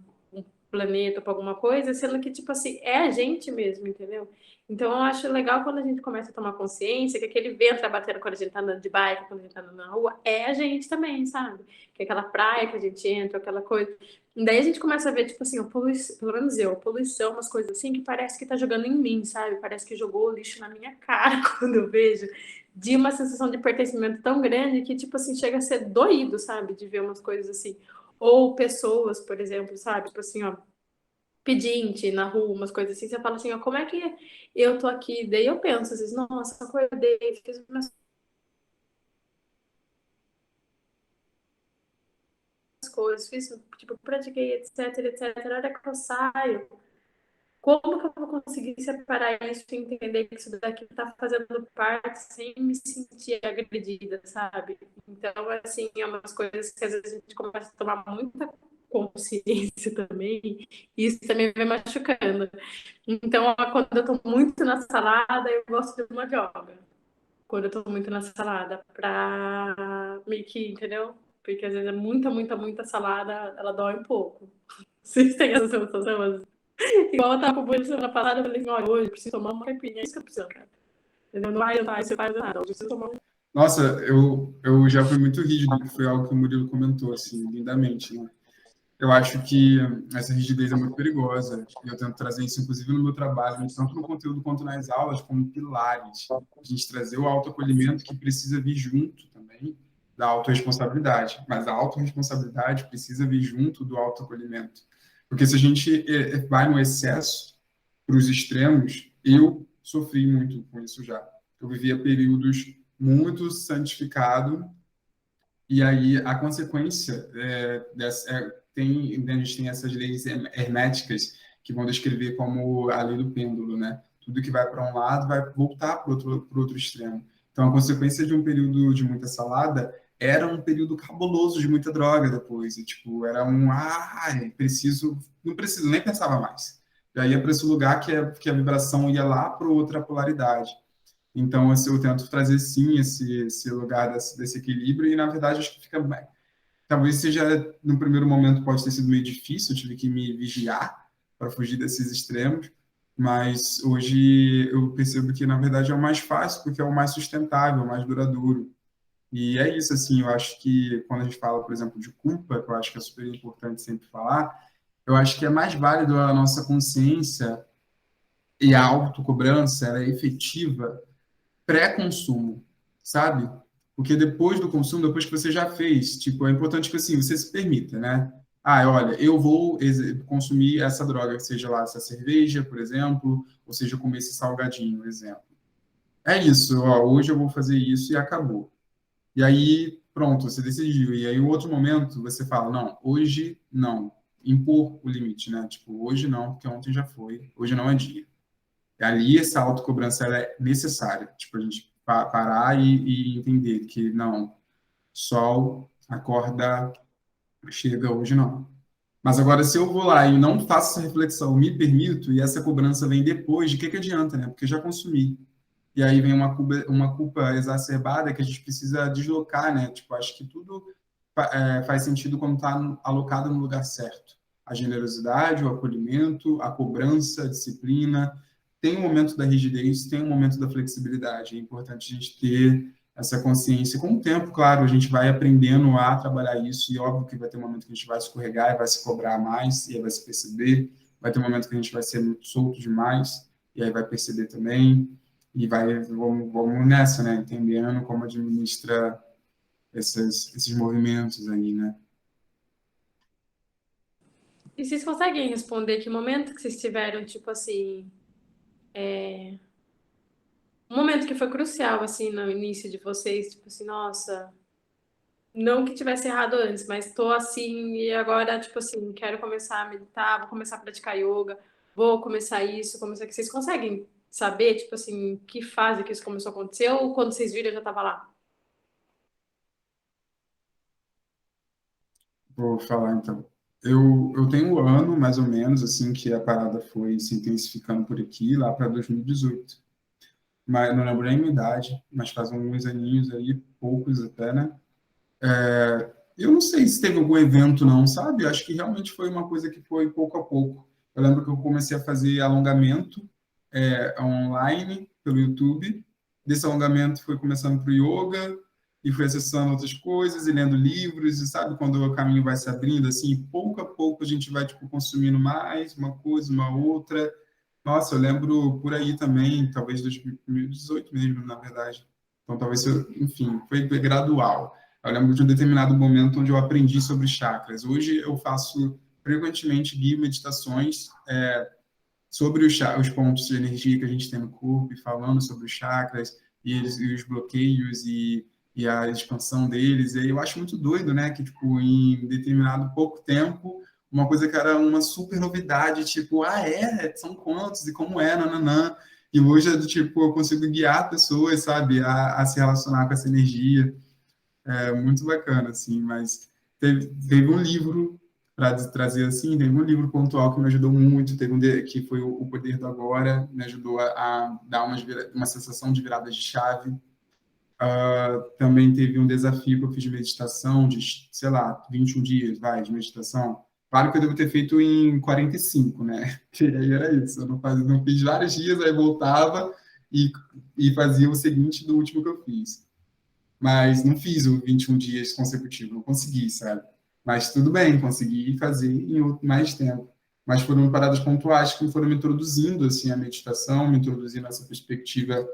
planeta, pra alguma coisa, sendo que, tipo assim, é a gente mesmo, entendeu? Então, eu acho legal quando a gente começa a tomar consciência que aquele vento tá batendo quando a gente tá andando de bike, quando a gente tá andando na rua, é a gente também, sabe? Que é aquela praia que a gente entra, aquela coisa. E daí a gente começa a ver, tipo assim, pelo menos eu, a poluição, umas coisas assim, que parece que tá jogando em mim, sabe? Parece que jogou o lixo na minha cara quando eu vejo. De uma sensação de pertencimento tão grande que, tipo assim, chega a ser doído, sabe? De ver umas coisas assim. Ou pessoas, por exemplo, sabe? Tipo assim, ó, pedinte na rua, umas coisas assim. Você fala assim, ó, como é que eu tô aqui? Daí eu penso, às vezes, nossa, acordei, fiz minhas coisas, fiz, tipo, pratiquei, etc, etc. A hora que eu saio, como que eu vou conseguir separar isso e entender que isso daqui está fazendo parte sem me sentir agredida, sabe? Então, assim, é umas coisas que às vezes a gente começa a tomar muita consciência também, e isso também vai machucando. Então, quando eu tô muito na salada, eu gosto de uma yoga. Quando eu tô muito na salada, pra meio que, entendeu? Porque às vezes é muita salada, ela dói um pouco. Vocês têm essa sensação? Igual eu tava com o boi semana passada, eu falei assim, olha, hoje eu preciso tomar uma caipirinha, é isso que eu preciso, cara. Entendeu? Não vai adiantar, você vai fazer nada, eu preciso tomar um. Nossa, eu já fui muito rígido, que foi algo que o Murilo comentou, assim, lindamente, né? Eu acho que essa rigidez é muito perigosa, e eu tento trazer isso, inclusive, no meu trabalho, tanto no conteúdo quanto nas aulas, como pilares. A gente trazer o autoacolhimento que precisa vir junto também da autorresponsabilidade, mas a autorresponsabilidade precisa vir junto do autoacolhimento. Porque se a gente vai no excesso, para os extremos, eu sofri muito com isso já. Eu vivia períodos muito santificado, e aí a consequência a gente tem essas leis herméticas que vão descrever como a lei do pêndulo, né? Tudo que vai para um lado vai voltar para o outro extremo. Então, a consequência de um período de muita salada era um período cabuloso de muita droga depois. E, tipo, era não preciso, nem pensava mais. Já ia para esse lugar que a vibração ia lá para outra polaridade. Então, assim, eu tento trazer, sim, esse lugar desse equilíbrio, e, na verdade, acho que fica bem. Talvez seja, no primeiro momento, pode ter sido meio difícil, eu tive que me vigiar para fugir desses extremos, mas hoje eu percebo que, na verdade, é o mais fácil, porque é o mais sustentável, o mais duradouro. E é isso, assim, eu acho que quando a gente fala, por exemplo, de culpa, que eu acho que é super importante sempre falar, eu acho que é mais válido a nossa consciência e a autocobrança, ela é efetiva pré-consumo, sabe? Porque depois do consumo, depois que você já fez, tipo, é importante que assim, você se permita, né? Ah, olha, eu vou consumir essa droga, seja lá essa cerveja, por exemplo, ou seja, comer esse salgadinho, por exemplo. É isso, ó, hoje eu vou fazer isso e acabou. E aí, pronto, você decidiu. E aí, em outro momento, você fala, não, hoje não. Impor o limite, né? Tipo, hoje não, porque ontem já foi, hoje não é dia. E ali essa autocobrança ela é necessária, tipo, a gente parar e entender que não, sol, acorda, chega hoje não. Mas agora, se eu vou lá e não faço essa reflexão, me permito, e essa cobrança vem depois, de que adianta, né? Porque já consumi. E aí vem uma culpa exacerbada que a gente precisa deslocar, né? Tipo, acho que tudo faz sentido quando está alocado no lugar certo. A generosidade, o acolhimento, a cobrança, a disciplina. Tem um momento da rigidez, tem um momento da flexibilidade. É importante a gente ter essa consciência. Com o tempo, claro, a gente vai aprendendo a trabalhar isso, e óbvio que vai ter um momento que a gente vai escorregar e vai se cobrar mais, e aí vai se perceber, vai ter um momento que a gente vai ser muito solto demais, e aí vai perceber também, e vamos nessa, né, entendendo como administra esses movimentos aí, né. E vocês conseguem responder que momento que vocês tiveram, tipo assim, um momento que foi crucial, assim, no início de vocês, tipo assim, nossa, não que tivesse errado antes, mas tô assim e agora, tipo assim, quero começar a meditar, vou começar a praticar yoga, vou começar isso, começar que vocês conseguem saber, tipo assim, que fase que isso começou a acontecer ou quando vocês viram eu já tava lá? Vou falar então. Eu tenho um ano, mais ou menos, assim, que a parada foi se intensificando por aqui, lá para 2018. Mas não lembro nem a minha idade, mas faz uns aninhos aí, poucos até, né? Eu não sei se teve algum evento, não, sabe? Eu acho que realmente foi uma coisa que foi pouco a pouco. Eu lembro que eu comecei a fazer alongamento online pelo YouTube. Desse alongamento foi começando para o yoga e fui acessando outras coisas e lendo livros. E sabe quando o caminho vai se abrindo, assim, pouco a pouco a gente vai tipo consumindo mais uma coisa, uma outra. Nossa, eu lembro por aí também, talvez 2018 mesmo, na verdade. Então, talvez, enfim, foi gradual. Eu lembro de um determinado momento onde eu aprendi sobre chakras. Hoje eu faço frequentemente guio meditações sobre os pontos de energia que a gente tem no corpo, e falando sobre os chakras e os bloqueios e a expansão deles. E eu acho muito doido, né, que tipo em determinado pouco tempo, uma coisa que era uma super novidade, tipo, são quantos e como é, nananã. E hoje é do tipo, eu consigo guiar pessoas, sabe, a se relacionar com essa energia. É muito bacana, assim, mas teve um livro para trazer assim, teve um livro pontual que me ajudou muito, que foi o Poder do Agora, me ajudou a dar uma sensação de virada de chave. Também teve um desafio que eu fiz de meditação, de, sei lá, 21 dias, de meditação. Claro que eu devo ter feito em 45, né? Que aí era isso, eu não fiz vários dias, aí voltava e, e fazia o seguinte do último que eu fiz. Mas não fiz o 21 dias consecutivos, não consegui, sabe? Mas tudo bem, consegui fazer em mais tempo. Mas foram paradas pontuais que foram me introduzindo assim a meditação, me introduzindo essa perspectiva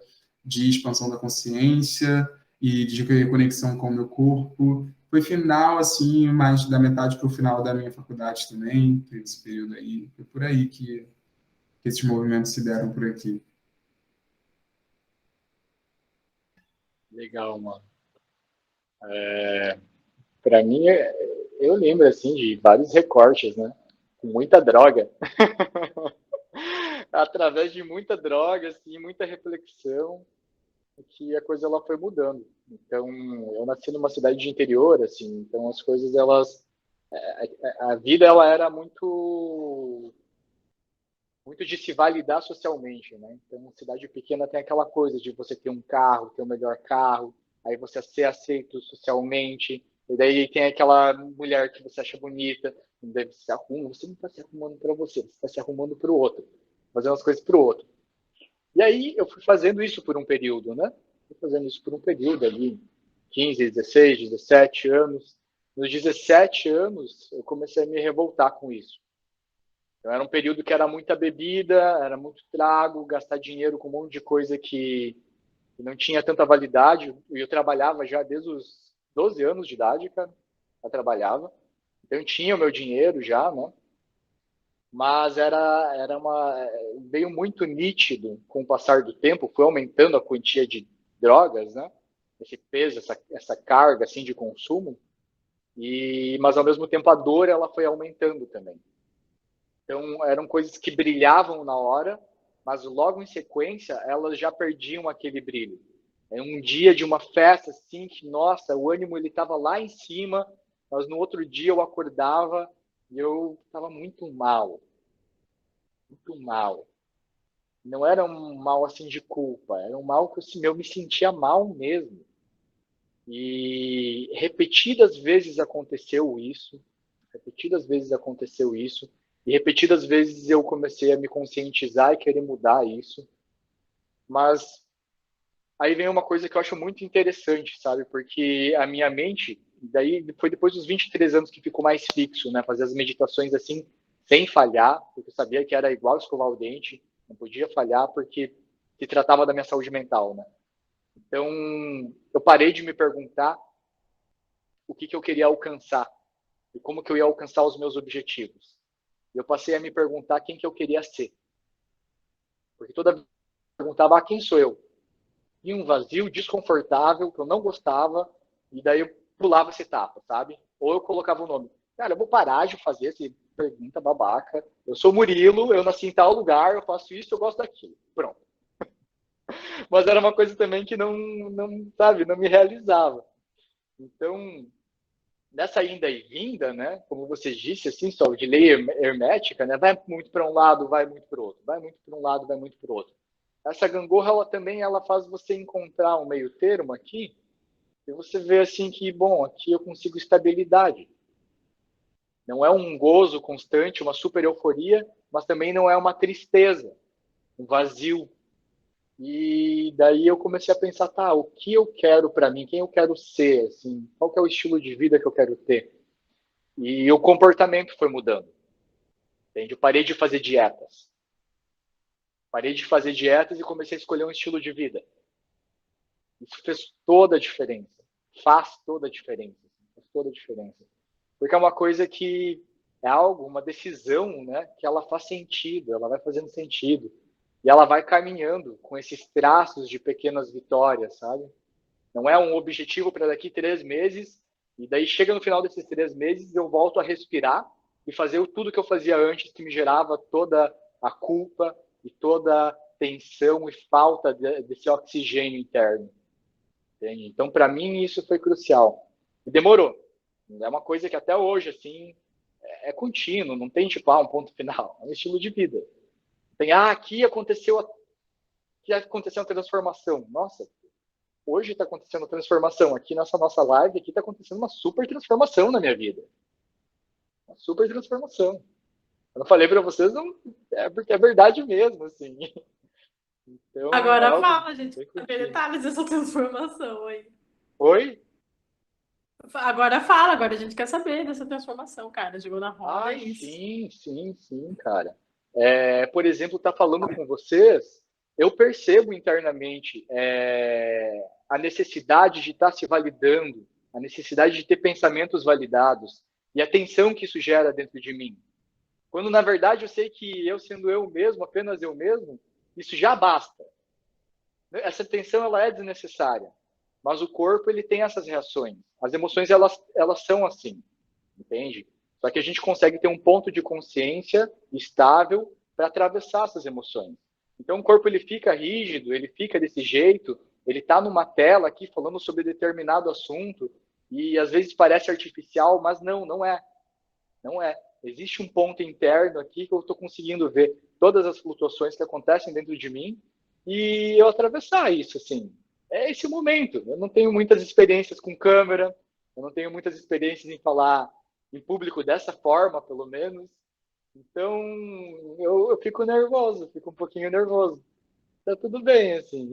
de expansão da consciência e de reconexão com o meu corpo. Foi final, assim, mais da metade para o final da minha faculdade também, teve esse período aí. Foi por aí que esses movimentos se deram por aqui. Legal, mano. Para mim, eu lembro assim de vários recortes, né? Com muita droga. Através de muita droga, assim, muita reflexão, que a coisa ela foi mudando. Então, eu nasci numa cidade de interior, assim, então as coisas elas a vida ela era muito de se validar socialmente, né? Então, cidade pequena tem aquela coisa de você ter um carro, ter o melhor carro, aí você ser aceito socialmente, e daí tem aquela mulher que você acha bonita, e daí você se arruma, você não está se arrumando para você está se arrumando para o outro, fazendo as coisas para o outro. E aí eu fui fazendo isso por um período, né? Fui fazendo isso por um período ali, 15, 16, 17 anos. Nos 17 anos, eu comecei a me revoltar com isso. Então, era um período que era muita bebida, era muito trago, gastar dinheiro com um monte de coisa que não tinha tanta validade. E eu trabalhava já desde os 12 anos de idade, cara. Eu trabalhava. Então, eu tinha o meu dinheiro já, né? Mas veio muito nítido com o passar do tempo, foi aumentando a quantia de drogas, né? Esse peso, essa carga assim de consumo. Mas ao mesmo tempo a dor ela foi aumentando também. Então, eram coisas que brilhavam na hora, mas logo em sequência, elas já perdiam aquele brilho. É um dia de uma festa, assim, que, nossa, o ânimo ele estava lá em cima, mas no outro dia eu acordava e eu estava muito mal. Muito mal. Não era um mal, assim, de culpa, era um mal que assim, eu me sentia mal mesmo. E repetidas vezes aconteceu isso, e repetidas vezes eu comecei a me conscientizar e querer mudar isso, mas aí vem uma coisa que eu acho muito interessante, sabe? Porque a minha mente, daí foi depois dos 23 anos que ficou mais fixo, né? Fazer as meditações assim, sem falhar, porque eu sabia que era igual escovar o dente, não podia falhar, porque se tratava da minha saúde mental, né? Então, eu parei de me perguntar o que eu queria alcançar e como que eu ia alcançar os meus objetivos. E eu passei a me perguntar quem que eu queria ser. Porque toda vez eu perguntava, quem sou eu? E um vazio desconfortável, que eu não gostava, e daí eu pulava essa etapa, sabe? Ou eu colocava o nome. Cara, eu vou parar de fazer essa pergunta babaca. Eu sou Murilo, eu nasci em tal lugar, eu faço isso, eu gosto daquilo. Pronto. Mas era uma coisa também que não sabe, não me realizava. Então, nessa ida e vinda, né, como você disse, assim, só de lei hermética, né, vai muito para um lado, vai muito para o outro, vai muito para um lado, vai muito para o outro. Essa gangorra, ela também ela faz você encontrar um meio termo aqui, e você vê assim que, bom, aqui eu consigo estabilidade. Não é um gozo constante, uma super euforia, mas também não é uma tristeza, um vazio. E daí eu comecei a pensar, tá, o que eu quero para mim, quem eu quero ser, assim, qual que é o estilo de vida que eu quero ter? E o comportamento foi mudando. Entende? Eu parei de fazer dietas. Parei de fazer dietas e comecei a escolher um estilo de vida. Isso fez toda a diferença. Faz toda a diferença. Faz toda a diferença. Porque é uma coisa que é algo, uma decisão, né, que ela faz sentido, ela vai fazendo sentido. E ela vai caminhando com esses traços de pequenas vitórias, sabe? Não é um objetivo para daqui 3 meses, e daí chega no final desses 3 meses, eu volto a respirar e fazer tudo que eu fazia antes, que me gerava toda a culpa e toda a tensão e falta desse oxigênio interno. Entende? Então, para mim, isso foi crucial. E demorou. É uma coisa que até hoje, assim, é contínuo, não tem tipo, um ponto final. É um estilo de vida. Tem, aqui aconteceu uma transformação. Nossa, hoje está acontecendo uma transformação. Aqui nessa nossa live, aqui está acontecendo uma super transformação na minha vida. Uma super transformação. Eu não falei para vocês, não, é porque é verdade mesmo, assim. Então, é Agora algo fala, gente, bem pra saber contínuo. detalhes dessa transformação aí. Oi? Agora fala, agora a gente quer saber dessa transformação, cara. Jogou na roda, é Ai, isso. sim, cara. Por exemplo, tá falando com vocês, eu percebo internamente a necessidade de estar se validando, a necessidade de ter pensamentos validados e a tensão que isso gera dentro de mim. Quando, na verdade, eu sei que eu sendo eu mesmo, apenas eu mesmo, isso já basta. Essa tensão, ela é desnecessária. Mas o corpo, ele tem essas reações. As emoções, elas são assim, entende? Só que a gente consegue ter um ponto de consciência estável para atravessar essas emoções. Então, o corpo, ele fica rígido, ele fica desse jeito, ele está numa tela aqui falando sobre determinado assunto, e às vezes parece artificial, mas não é. Não é. Existe um ponto interno aqui que eu estou conseguindo ver todas as flutuações que acontecem dentro de mim e eu atravessar isso, assim. É esse o momento. Eu não tenho muitas experiências com câmera, eu não tenho muitas experiências em falar em público dessa forma, pelo menos. Então, eu fico nervoso, fico um pouquinho nervoso. Tá tudo bem, assim.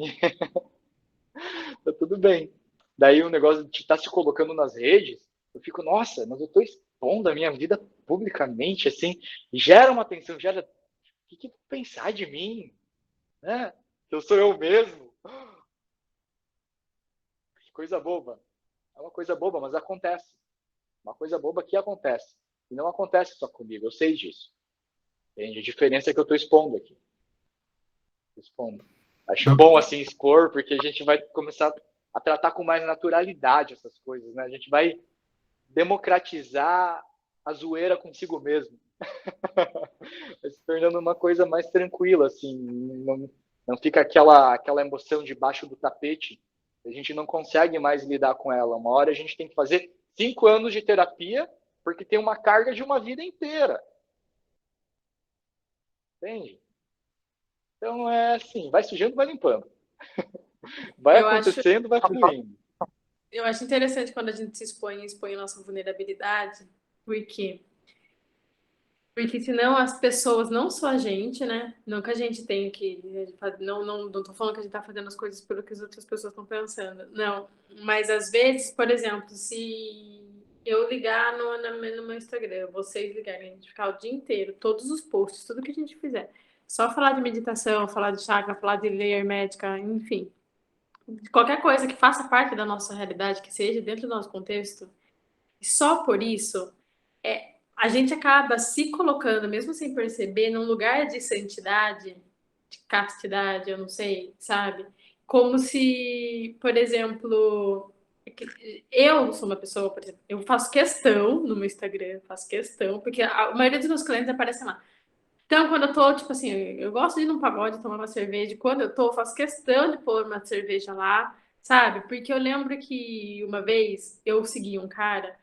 Tá tudo bem. Daí o negócio de estar se colocando nas redes, eu fico, nossa, mas eu estou expondo a minha vida publicamente, assim, e gera uma tensão, gera. O que pensar de mim? Né? Que eu sou eu mesmo? Que coisa boba. É uma coisa boba, mas acontece. Uma coisa boba que acontece. E não acontece só comigo, eu sei disso. Entende? A diferença é que eu estou expondo aqui. Expondo. Acho bom assim expor, porque a gente vai começar a tratar com mais naturalidade essas coisas, né? A gente vai democratizar a zoeira consigo mesmo. Vai se tornando uma coisa mais tranquila, assim. Não fica aquela emoção debaixo do tapete. A gente não consegue mais lidar com ela. Uma hora a gente tem que fazer 5 anos de terapia, porque tem uma carga de uma vida inteira. Entende? Então é assim, vai sujando, vai limpando. Vai Eu acho, acontecendo, vai fluindo. eu acho interessante quando a gente se expõe nossa vulnerabilidade, porque Porque senão as pessoas, não só a gente, né? Não que a gente tenha que. Não tô falando que a gente tá fazendo as coisas pelo que as outras pessoas estão pensando. Não. Mas às vezes, por exemplo, se eu ligar no meu Instagram, vocês ligarem, a gente ficar o dia inteiro, todos os posts, tudo que a gente fizer, só falar de meditação, falar de chakra, falar de ler médica, enfim. Qualquer coisa que faça parte da nossa realidade, que seja dentro do nosso contexto, e só por isso a gente acaba se colocando, mesmo sem perceber, num lugar de santidade, de castidade, eu não sei, sabe? Como se, por exemplo, eu sou uma pessoa, por exemplo, eu faço questão no meu Instagram, faço questão, porque a maioria dos meus clientes aparecem lá. Então, quando eu tô, tipo assim, eu gosto de ir num pagode, tomar uma cerveja. Quando eu tô, eu faço questão de pôr uma cerveja lá, sabe? Porque eu lembro que uma vez eu segui um cara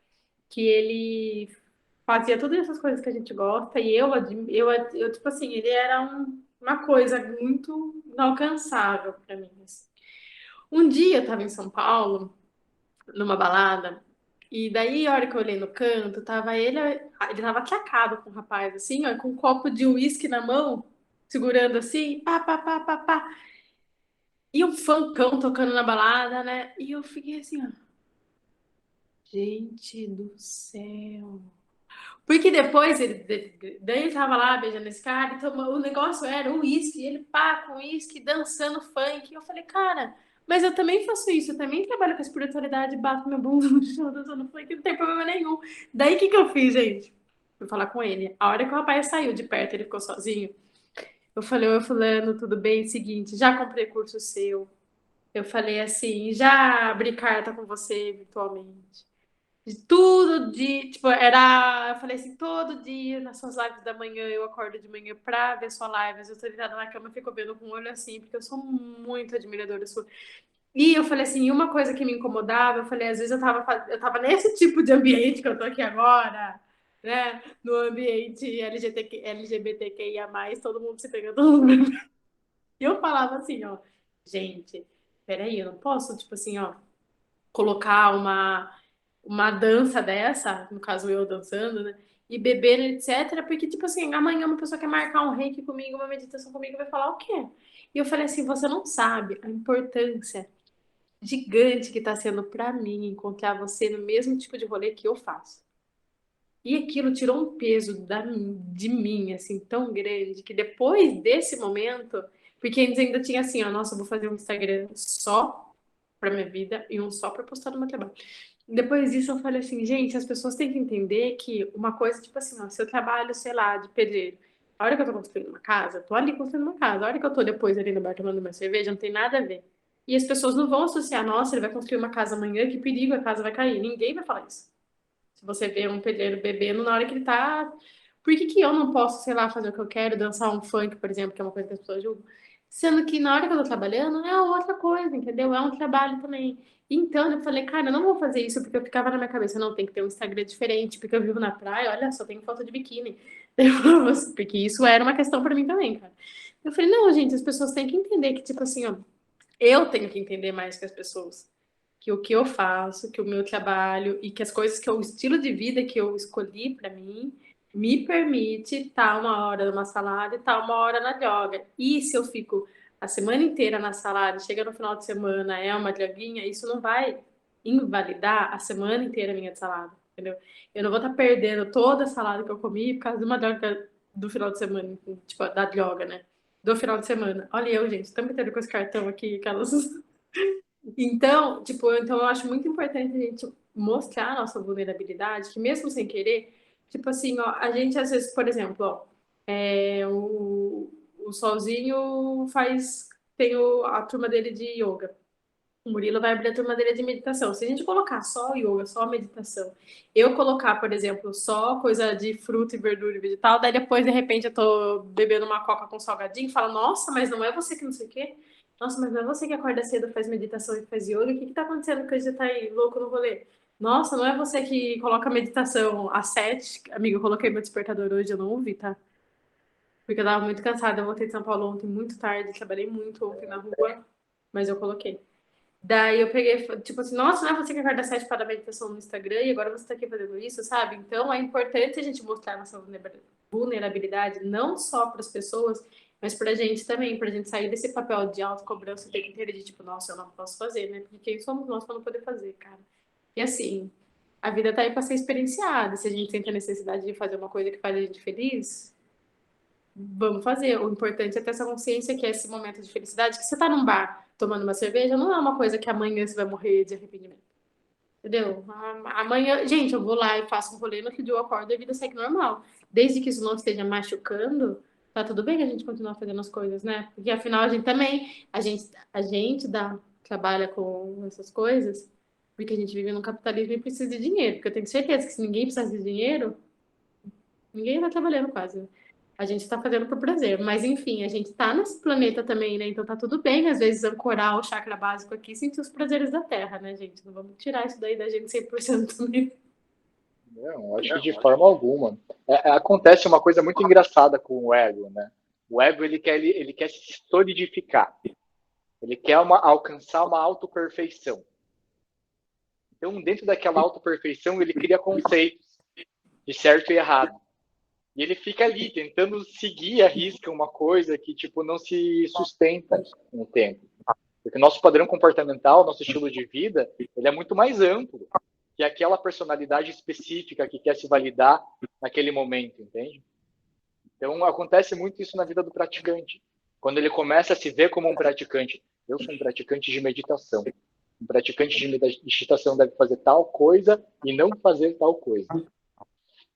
que ele fazia todas essas coisas que a gente gosta e eu tipo assim, ele era uma coisa muito inalcançável para mim, assim. Um dia eu tava em São Paulo, numa balada, e daí, a hora que eu olhei no canto, tava ele tava atracado com o rapaz, assim, ó, com um copo de uísque na mão, segurando assim, pá, pá, pá, pá, pá. E um funkão tocando na balada, né? E eu fiquei assim, ó, gente do céu. Porque depois daí ele tava lá beijando esse cara, então o negócio era o uísque, ele pá com uísque, dançando funk. E eu falei, cara, mas eu também faço isso, eu também trabalho com espiritualidade, bato minha bunda no chão dançando funk, não tem problema nenhum. Daí o que eu fiz, gente? Fui falar com ele. A hora que o rapaz saiu de perto, ele ficou sozinho. Eu falei, oi, fulano, tudo bem? Seguinte, já comprei curso seu. Eu falei assim, já abri carta com você virtualmente. De tudo de, tipo, eu falei assim, todo dia nas suas lives da manhã, eu acordo de manhã pra ver sua live, às vezes eu tô deitada na cama e fico vendo com o olho assim, porque eu sou muito admiradora sua. E eu falei assim, uma coisa que me incomodava, eu falei, às vezes eu tava nesse tipo de ambiente que eu tô aqui agora, né, no ambiente LGBTQIA+, todo mundo se pegando, todo mundo. E eu falava assim, ó, gente, peraí, eu não posso, tipo assim, ó, colocar uma dança dessa, no caso eu dançando, né? E beber, etc. Porque, tipo assim, amanhã uma pessoa quer marcar um reiki comigo, uma meditação comigo, vai falar o quê? E eu falei assim: você não sabe a importância gigante que está sendo para mim encontrar você no mesmo tipo de rolê que eu faço. E aquilo tirou um peso de mim, assim, tão grande, que depois desse momento, porque antes ainda tinha assim, ó, nossa, eu vou fazer um Instagram só para minha vida e um só para postar no meu trabalho. Depois disso, eu falei assim, gente, as pessoas têm que entender que uma coisa, tipo assim, ó, se eu trabalho, sei lá, de pedreiro, a hora que eu tô construindo uma casa, eu tô ali construindo uma casa. A hora que eu tô depois ali no bar tomando uma cerveja, não tem nada a ver. E as pessoas não vão associar, nossa, ele vai construir uma casa amanhã, que perigo, a casa vai cair. Ninguém vai falar isso. Se você vê um pedreiro bebendo na hora que ele tá. Por que que eu não posso, sei lá, fazer o que eu quero, dançar um funk, por exemplo, que é uma coisa que as pessoas julgam? Sendo que na hora que eu tô trabalhando é outra coisa, entendeu? É um trabalho também. Então eu falei, cara, eu não vou fazer isso porque eu ficava na minha cabeça, não, tem que ter um Instagram diferente, porque eu vivo na praia, olha, só tenho foto de biquíni. Porque isso era uma questão pra mim também, cara. Eu falei, não, gente, as pessoas têm que entender que, tipo assim, ó, eu tenho que entender mais que as pessoas que o que eu faço, que o meu trabalho e que as coisas que o estilo de vida que eu escolhi para mim me permite estar uma hora numa salada e estar uma hora na yoga. E se eu fico a semana inteira na salada, chega no final de semana, é uma joguinha, isso não vai invalidar a semana inteira minha de salada, entendeu? Eu não vou estar perdendo toda a salada que eu comi por causa de uma droga do final de semana, tipo, da yoga, né? Do final de semana. Olha eu, gente, estamos tendo com esse cartão aqui, aquelas então, tipo, então eu acho muito importante a gente mostrar a nossa vulnerabilidade, que mesmo sem querer, tipo assim, ó, a gente às vezes, por exemplo, ó, o Solzinho tem a turma dele de yoga. O Murilo vai abrir a turma dele de meditação. Se a gente colocar só yoga, só meditação, eu colocar, por exemplo, só coisa de fruta e verdura e vegetal, daí depois, de repente, eu tô bebendo uma coca com salgadinho e falo, nossa, mas não é você que não sei o quê? Nossa, mas não é você que acorda cedo, faz meditação e faz yoga? O que que tá acontecendo que você tá aí louco no rolê? Nossa, não é você que coloca meditação às 7? Amiga, eu coloquei meu despertador hoje, eu não ouvi, tá? Porque eu tava muito cansada, eu voltei de São Paulo ontem muito tarde, trabalhei muito ontem na rua, mas eu coloquei. Daí eu peguei, tipo assim, nossa, não é você que acorda 7 para a meditação no Instagram e agora você tá aqui fazendo isso, sabe? Então é importante a gente mostrar nossa vulnerabilidade, não só para as pessoas, mas para a gente também, para a gente sair desse papel de autocobrança o tempo inteiro de tipo, nossa, eu não posso fazer, né? Porque quem somos nós para não poder fazer, cara? E assim, a vida tá aí para ser experienciada. Se a gente sente a necessidade de fazer uma coisa que faz a gente feliz, vamos fazer. O importante é ter essa consciência que é esse momento de felicidade, que você tá num bar tomando uma cerveja, não é uma coisa que amanhã você vai morrer de arrependimento. Entendeu? Amanhã, gente, eu vou lá e faço um rolê, no outro dia eu acordo e a vida segue normal. Desde que isso não esteja machucando, tá tudo bem que a gente continuar fazendo as coisas, né? Porque afinal a gente também, trabalha com essas coisas, porque a gente vive num capitalismo e precisa de dinheiro. Porque eu tenho certeza que se ninguém precisasse de dinheiro, ninguém vai trabalhando quase. A gente tá fazendo por prazer. Mas enfim, a gente tá nesse planeta também, né? Então tá tudo bem, às vezes, ancorar o chakra básico aqui e sentir os prazeres da Terra, né, gente? Não vamos tirar isso daí da gente 100% também. Não, acho que de forma alguma. Acontece uma coisa muito engraçada com o ego, né? O ego, ele quer se solidificar. Ele quer alcançar uma autoperfeição. Então, dentro daquela autoperfeição, ele cria conceitos de certo e errado. E ele fica ali, tentando seguir à risca uma coisa que, tipo, não se sustenta com o tempo. Porque o nosso padrão comportamental, nosso estilo de vida, ele é muito mais amplo que aquela personalidade específica que quer se validar naquele momento, entende? Então, acontece muito isso na vida do praticante. Quando ele começa a se ver como um praticante. Eu sou um praticante de meditação. Um praticante de meditação deve fazer tal coisa e não fazer tal coisa.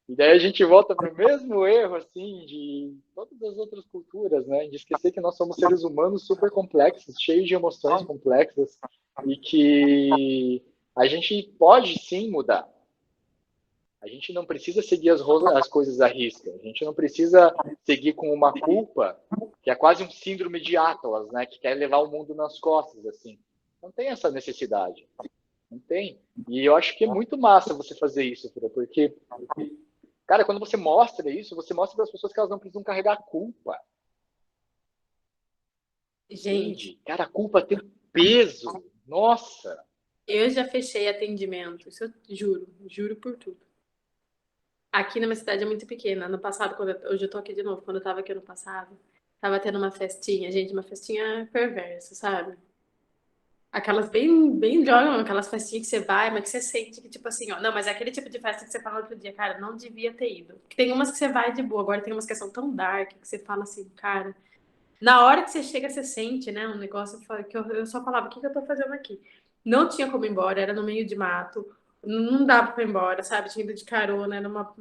E daí a gente volta para o mesmo erro, assim, de todas as outras culturas, né? De esquecer que nós somos seres humanos super complexos, cheios de emoções complexas, e que a gente pode sim mudar. A gente não precisa seguir as coisas à risca. A gente não precisa seguir com uma culpa, que é quase um síndrome de Atlas, né? Que quer levar o mundo nas costas, assim. Não tem essa necessidade. Não tem. E eu acho que é muito massa você fazer isso, porque... Cara, quando você mostra isso, você mostra para as pessoas que elas não precisam carregar a culpa. Gente, cara, a culpa tem peso. Nossa! eu já fechei atendimento, isso eu juro por tudo. Aqui na minha cidade é muito pequena. No passado, hoje eu tô aqui de novo, quando eu tava aqui no passado, tava tendo uma festinha, gente, uma festinha perversa, sabe? Aquelas bem droga, aquelas festinhas que você vai, mas que você sente que, tipo assim, ó, não, mas é aquele tipo de festa que você fala outro dia, cara, não devia ter ido. Porque tem umas que você vai de boa, agora tem umas que são tão dark que você fala assim, cara. Na hora que você chega, você sente, né? Um negócio que eu só falava, o que que eu tô fazendo aqui? Não tinha como ir embora, era no meio de mato, não dava pra ir embora, sabe? Tinha ido de carona, era uma.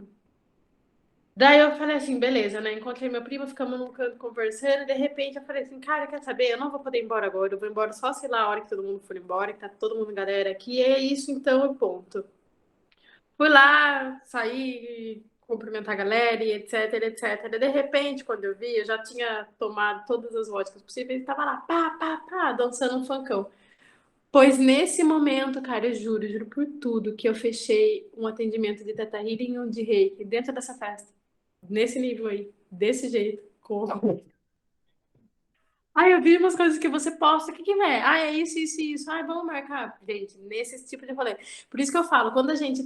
Daí eu falei assim, beleza, né? Encontrei meu primo, ficamos num canto conversando, e de repente eu falei assim, cara, quer saber? Eu não vou poder ir embora agora, eu vou embora só, sei lá, a hora que todo mundo for embora, que tá todo mundo, galera, aqui, e é isso então, e ponto. Fui lá, saí, cumprimentar a galera, e etc, etc. De repente, quando eu vi, eu já tinha tomado todas as vodkas possíveis e tava lá, pá, dançando um funkão. Pois nesse momento, cara, eu juro por tudo, que eu fechei um atendimento de Teta Healing e um de Reiki dentro dessa festa. Nesse nível aí, desse jeito. Ai, eu vi umas coisas que você posta, o que que é? Ah, é isso. Ai, vamos marcar. Gente, nesse tipo de rolê. Por isso que eu falo, quando a gente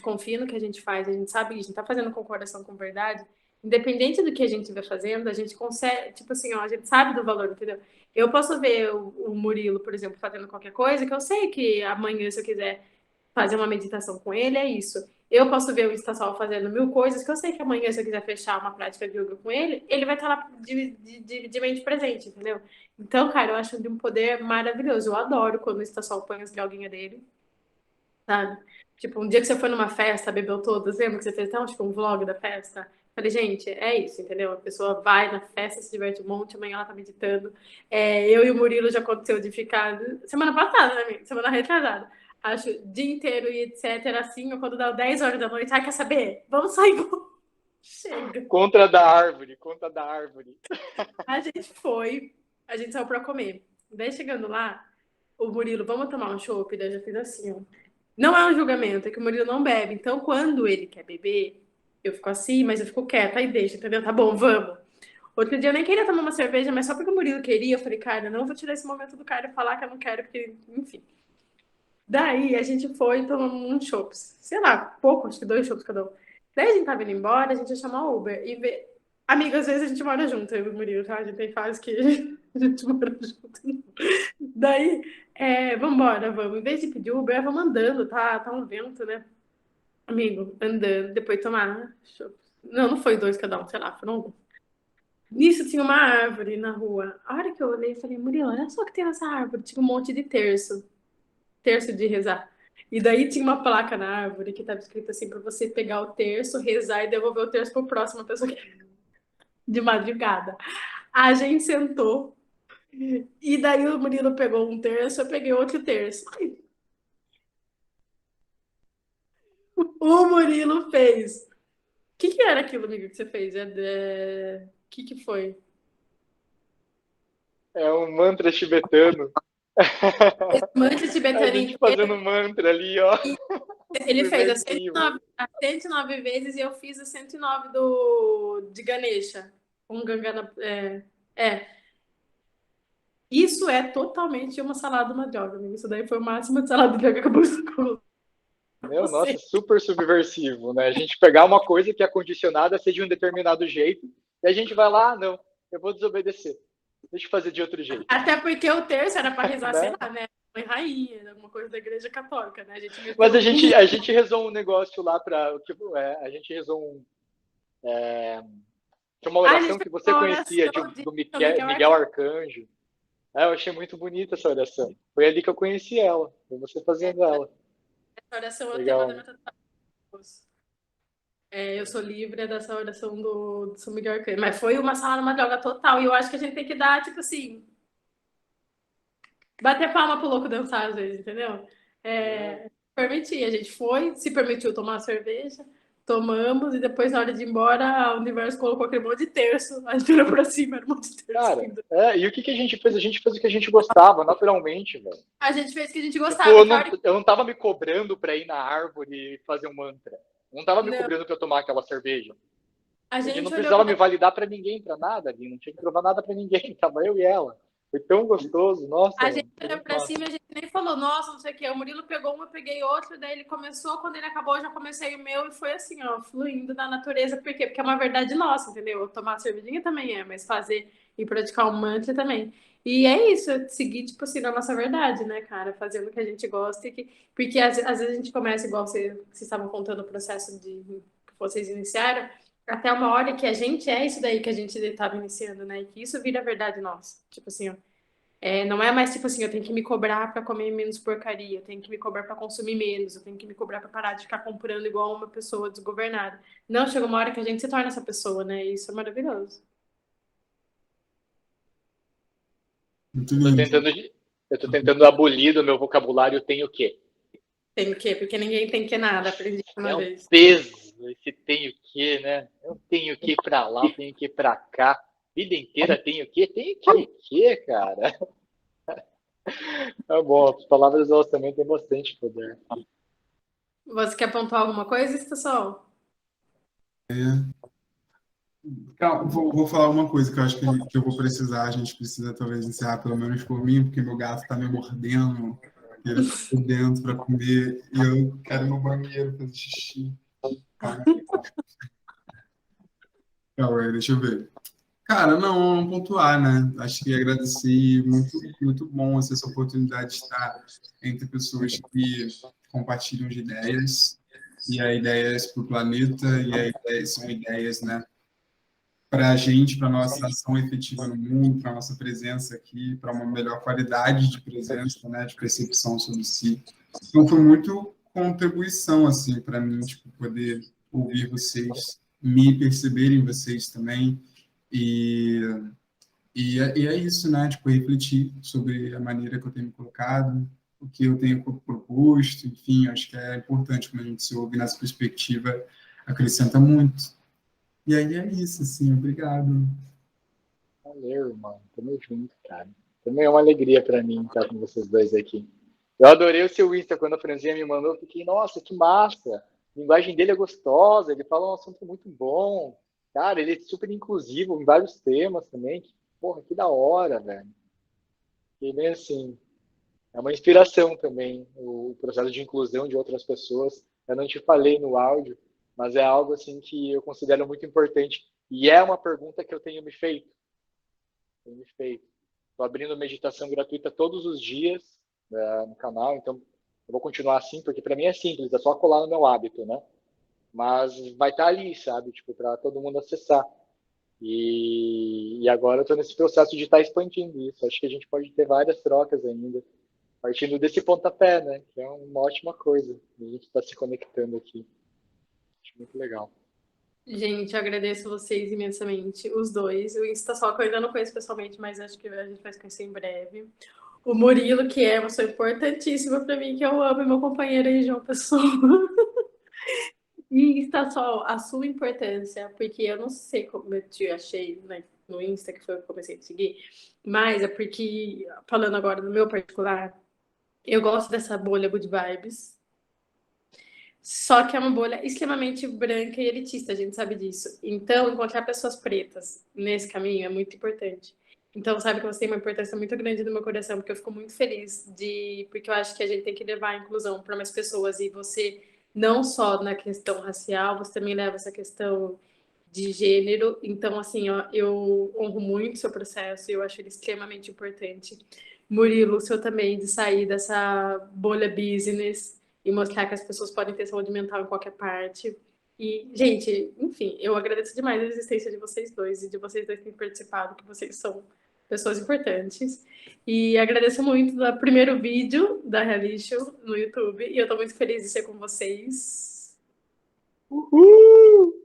confia no que a gente faz, a gente sabe que a gente tá fazendo com coração, com verdade, independente do que a gente estiver fazendo, a gente consegue, tipo assim, ó, a gente sabe do valor, entendeu? Eu posso ver o Murilo, por exemplo, fazendo qualquer coisa, que eu sei que amanhã, se eu quiser fazer uma meditação com ele, é isso. Eu posso ver o Instassol fazendo mil coisas, que eu sei que amanhã, se eu quiser fechar uma prática de yoga com ele vai estar lá de mente presente, entendeu? Então, cara, eu acho de um poder maravilhoso. Eu adoro quando o Instassol põe as droguinhas dele, sabe? Tipo, um dia que você foi numa festa, bebeu todas, lembra que você fez até tipo, um vlog da festa? Falei, gente, é isso, entendeu? A pessoa vai na festa, se diverte um monte, amanhã ela tá meditando. Eu e o Murilo já aconteceu de ficar semana passada, né, amiga? Semana retrasada. Acho o dia inteiro e etc. Assim, ou quando dá 10 horas da noite, quer saber? Vamos sair. Chega. Contra da árvore. A gente saiu pra comer. Daí chegando lá, o Murilo, vamos tomar um chopp? Daí eu já fiz assim, ó. Não é um julgamento, é que o Murilo não bebe. Então, quando ele quer beber, eu fico assim, mas eu fico quieta e deixa, entendeu? Tá bom, vamos. Outro dia eu nem queria tomar uma cerveja, mas só porque o Murilo queria, eu falei, cara, não vou tirar esse momento do cara e falar que eu não quero, porque, enfim. Daí a gente foi e tomamos uns chopps. Sei lá, pouco, acho que 2 chopps cada um. Daí a gente tava indo embora, a gente ia chamar o Uber. Amiga, às vezes a gente mora junto, eu e o Murilo, tá? A gente tem fase que a gente mora junto. Daí, vambora, vamos. Em vez de pedir Uber, vamos andando, tá um vento, né? Amigo, andando, depois tomar. Não, não foi dois cada um, sei lá, foram um. Nisso tinha uma árvore na rua. A hora que eu olhei, eu falei, Murilo, olha só o que tem nessa árvore. Tinha um monte de terço de rezar. E daí tinha uma placa na árvore que estava escrito assim para você pegar o terço, rezar e devolver o terço para próxima pessoa de madrugada. A gente sentou e daí o Murilo pegou um terço, eu peguei outro terço. O Murilo fez. O que era aquilo, amigo, que você fez? O que foi? É um mantra tibetano. Mantra A tibetano gente inteiro. fazendo mantra ali, ó. Ele fez Imersivo. a 109 vezes e eu fiz a 109 de Ganesha. Um Gangana. Isso é totalmente uma salada de mandioca, amigo. Isso daí foi o máximo de salada de mandioca que eu posso Meu, nossa, você. super subversivo, né? A gente pegar uma coisa que é condicionada a ser de um determinado jeito, e a gente vai lá, não, eu vou desobedecer. Deixa eu fazer de outro jeito. Até porque o terço era para rezar, sei Né? lá, né? Mãe rainha, alguma coisa da igreja católica, né? A gente meteu Mas a gente rezou um negócio lá para. A gente rezou tinha uma a gente oração fez que você uma conhecia oração de do São Miguel Miguel Arcanjo. Arcanjo. Eu achei muito bonita essa oração. Foi ali que eu conheci ela. Foi você fazendo ela. Essa oração é o tema da Legal. minha tatuagem. Eu sou livre dessa oração do São Miguel Arcanjo. Mas foi uma salada de mandioca total. E eu acho que a gente tem que dar, tipo assim, bater palma pro louco dançar às vezes, entendeu? Permitir. A gente foi, se permitiu tomar cerveja, tomamos, e depois, na hora de ir embora, o universo colocou aquele monte de terço. A gente olhou pra cima, era um monte de terço. Cara, e o que a gente fez? A gente fez o que a gente gostava, naturalmente, velho. A gente fez o que a gente Tipo, gostava. Que... eu não tava me cobrando pra ir na árvore e fazer um mantra. Eu não tava me Não, cobrando pra tomar aquela cerveja. a Eu não gente olhou precisava me pra... validar pra ninguém, pra nada ali. Não tinha que provar nada pra ninguém. Tava eu e ela. Foi tão gostoso. Nossa, A gente foi olhou muito pra massa. cima e a gente nem falou, nossa, não sei o quê. O Murilo pegou um, eu peguei outro, daí ele começou, quando ele acabou, eu já comecei o meu, e foi assim, ó, fluindo na natureza. Por quê? Porque é uma verdade nossa, entendeu? Tomar cervejinha também mas fazer e praticar um mantra também. E é isso, seguir, tipo assim, na nossa verdade, né, cara? Fazendo o que a gente gosta. Porque às vezes a gente começa, igual vocês estavam contando o processo que vocês iniciaram, até uma hora que a gente é isso daí que a gente estava iniciando, né? E que isso vira verdade nossa. Tipo assim, ó. Não é mais tipo assim, eu tenho que me cobrar para comer menos porcaria, eu tenho que me cobrar para consumir menos, eu tenho que me cobrar para parar de ficar comprando igual uma pessoa desgovernada. Não, chega uma hora que a gente se torna essa pessoa, né? E isso é maravilhoso. Muito Eu tô lindo. tentando, eu tô tentando abolir do meu vocabulário tem o quê? Tem o quê? Porque ninguém tem que nada, aprendi É uma um vez. peso esse tem o quê, né? Eu tenho que ir pra lá, eu tenho que ir pra cá. Vida inteira tem o quê? Tem que o quê, cara? Tá bom, as palavras elas também têm bastante poder. Você quer pontuar alguma coisa, pessoal? Calma, vou falar uma coisa que eu acho que eu vou precisar. A gente precisa talvez encerrar pelo menos por mim, porque meu gato está me mordendo. Ele está por dentro para comer e eu quero ir no banheiro fazer xixi. Calma, calma aí, deixa eu ver. Cara, não pontuar, né? Acho que agradecer, muito, muito bom essa oportunidade de estar entre pessoas que compartilham de ideias, e a ideias para o planeta, são ideias, né, para a gente, para a nossa ação efetiva no mundo, para a nossa presença aqui, para uma melhor qualidade de presença, né, de percepção sobre si. Então, foi muito contribuição, assim, para mim, tipo, poder ouvir vocês, me perceberem vocês também, e e é isso, né? Tipo, refletir sobre a maneira que eu tenho me colocado, o que eu tenho proposto, enfim, acho que é importante quando a gente se ouve nessa perspectiva, acrescenta muito. E aí é isso, assim, obrigado. Valeu, irmão. Tamo junto, cara. Também é uma alegria pra mim estar com vocês dois aqui. Eu adorei o seu Insta quando a Franzinha me mandou. Eu fiquei, nossa, que massa. A linguagem dele é gostosa, ele fala um assunto muito bom. Cara, ele é super inclusivo em vários temas também. Porra, que da hora, velho. E bem assim, é uma inspiração também o processo de inclusão de outras pessoas. Eu não te falei no áudio, mas é algo assim que eu considero muito importante e é uma pergunta que eu tenho me feito. Estou abrindo meditação gratuita todos os dias, no canal, então eu vou continuar assim, porque para mim é simples, é só colar no meu hábito, né? Mas vai estar ali, sabe? Tipo, para todo mundo acessar. E agora eu estou nesse processo de estar expandindo isso. Acho que a gente pode ter várias trocas ainda, partindo desse pontapé, né? Que é uma ótima coisa. A gente está se conectando aqui. Acho muito legal. Gente, eu agradeço vocês imensamente, os dois. O InstaSol, que eu ainda não conheço pessoalmente, mas acho que a gente vai se conhecer em breve. O Murilo, que é uma pessoa importantíssima para mim, que eu amo, meu companheiro aí, João Pessoa. E InstaSol, a sua importância, porque eu não sei como eu te achei, né, no Insta, que foi o que eu comecei a te seguir, mas é porque, falando agora do meu particular, eu gosto dessa bolha good vibes, só que é uma bolha extremamente branca e elitista, a gente sabe disso. Então, encontrar pessoas pretas nesse caminho é muito importante. Então, sabe que você tem uma importância muito grande no meu coração, porque eu fico muito feliz porque eu acho que a gente tem que levar a inclusão para mais pessoas, e você, não só na questão racial, você também leva essa questão de gênero. Então, assim, ó, eu honro muito o seu processo e eu acho ele extremamente importante. Murilo, o seu também, de sair dessa bolha business e mostrar que as pessoas podem ter saúde mental em qualquer parte. E, gente, enfim, eu agradeço demais a existência de vocês dois e de vocês dois terem participado, que vocês são pessoas importantes. E agradeço muito do primeiro vídeo da Realixo no YouTube. E eu tô muito feliz de ser com vocês. Uhul!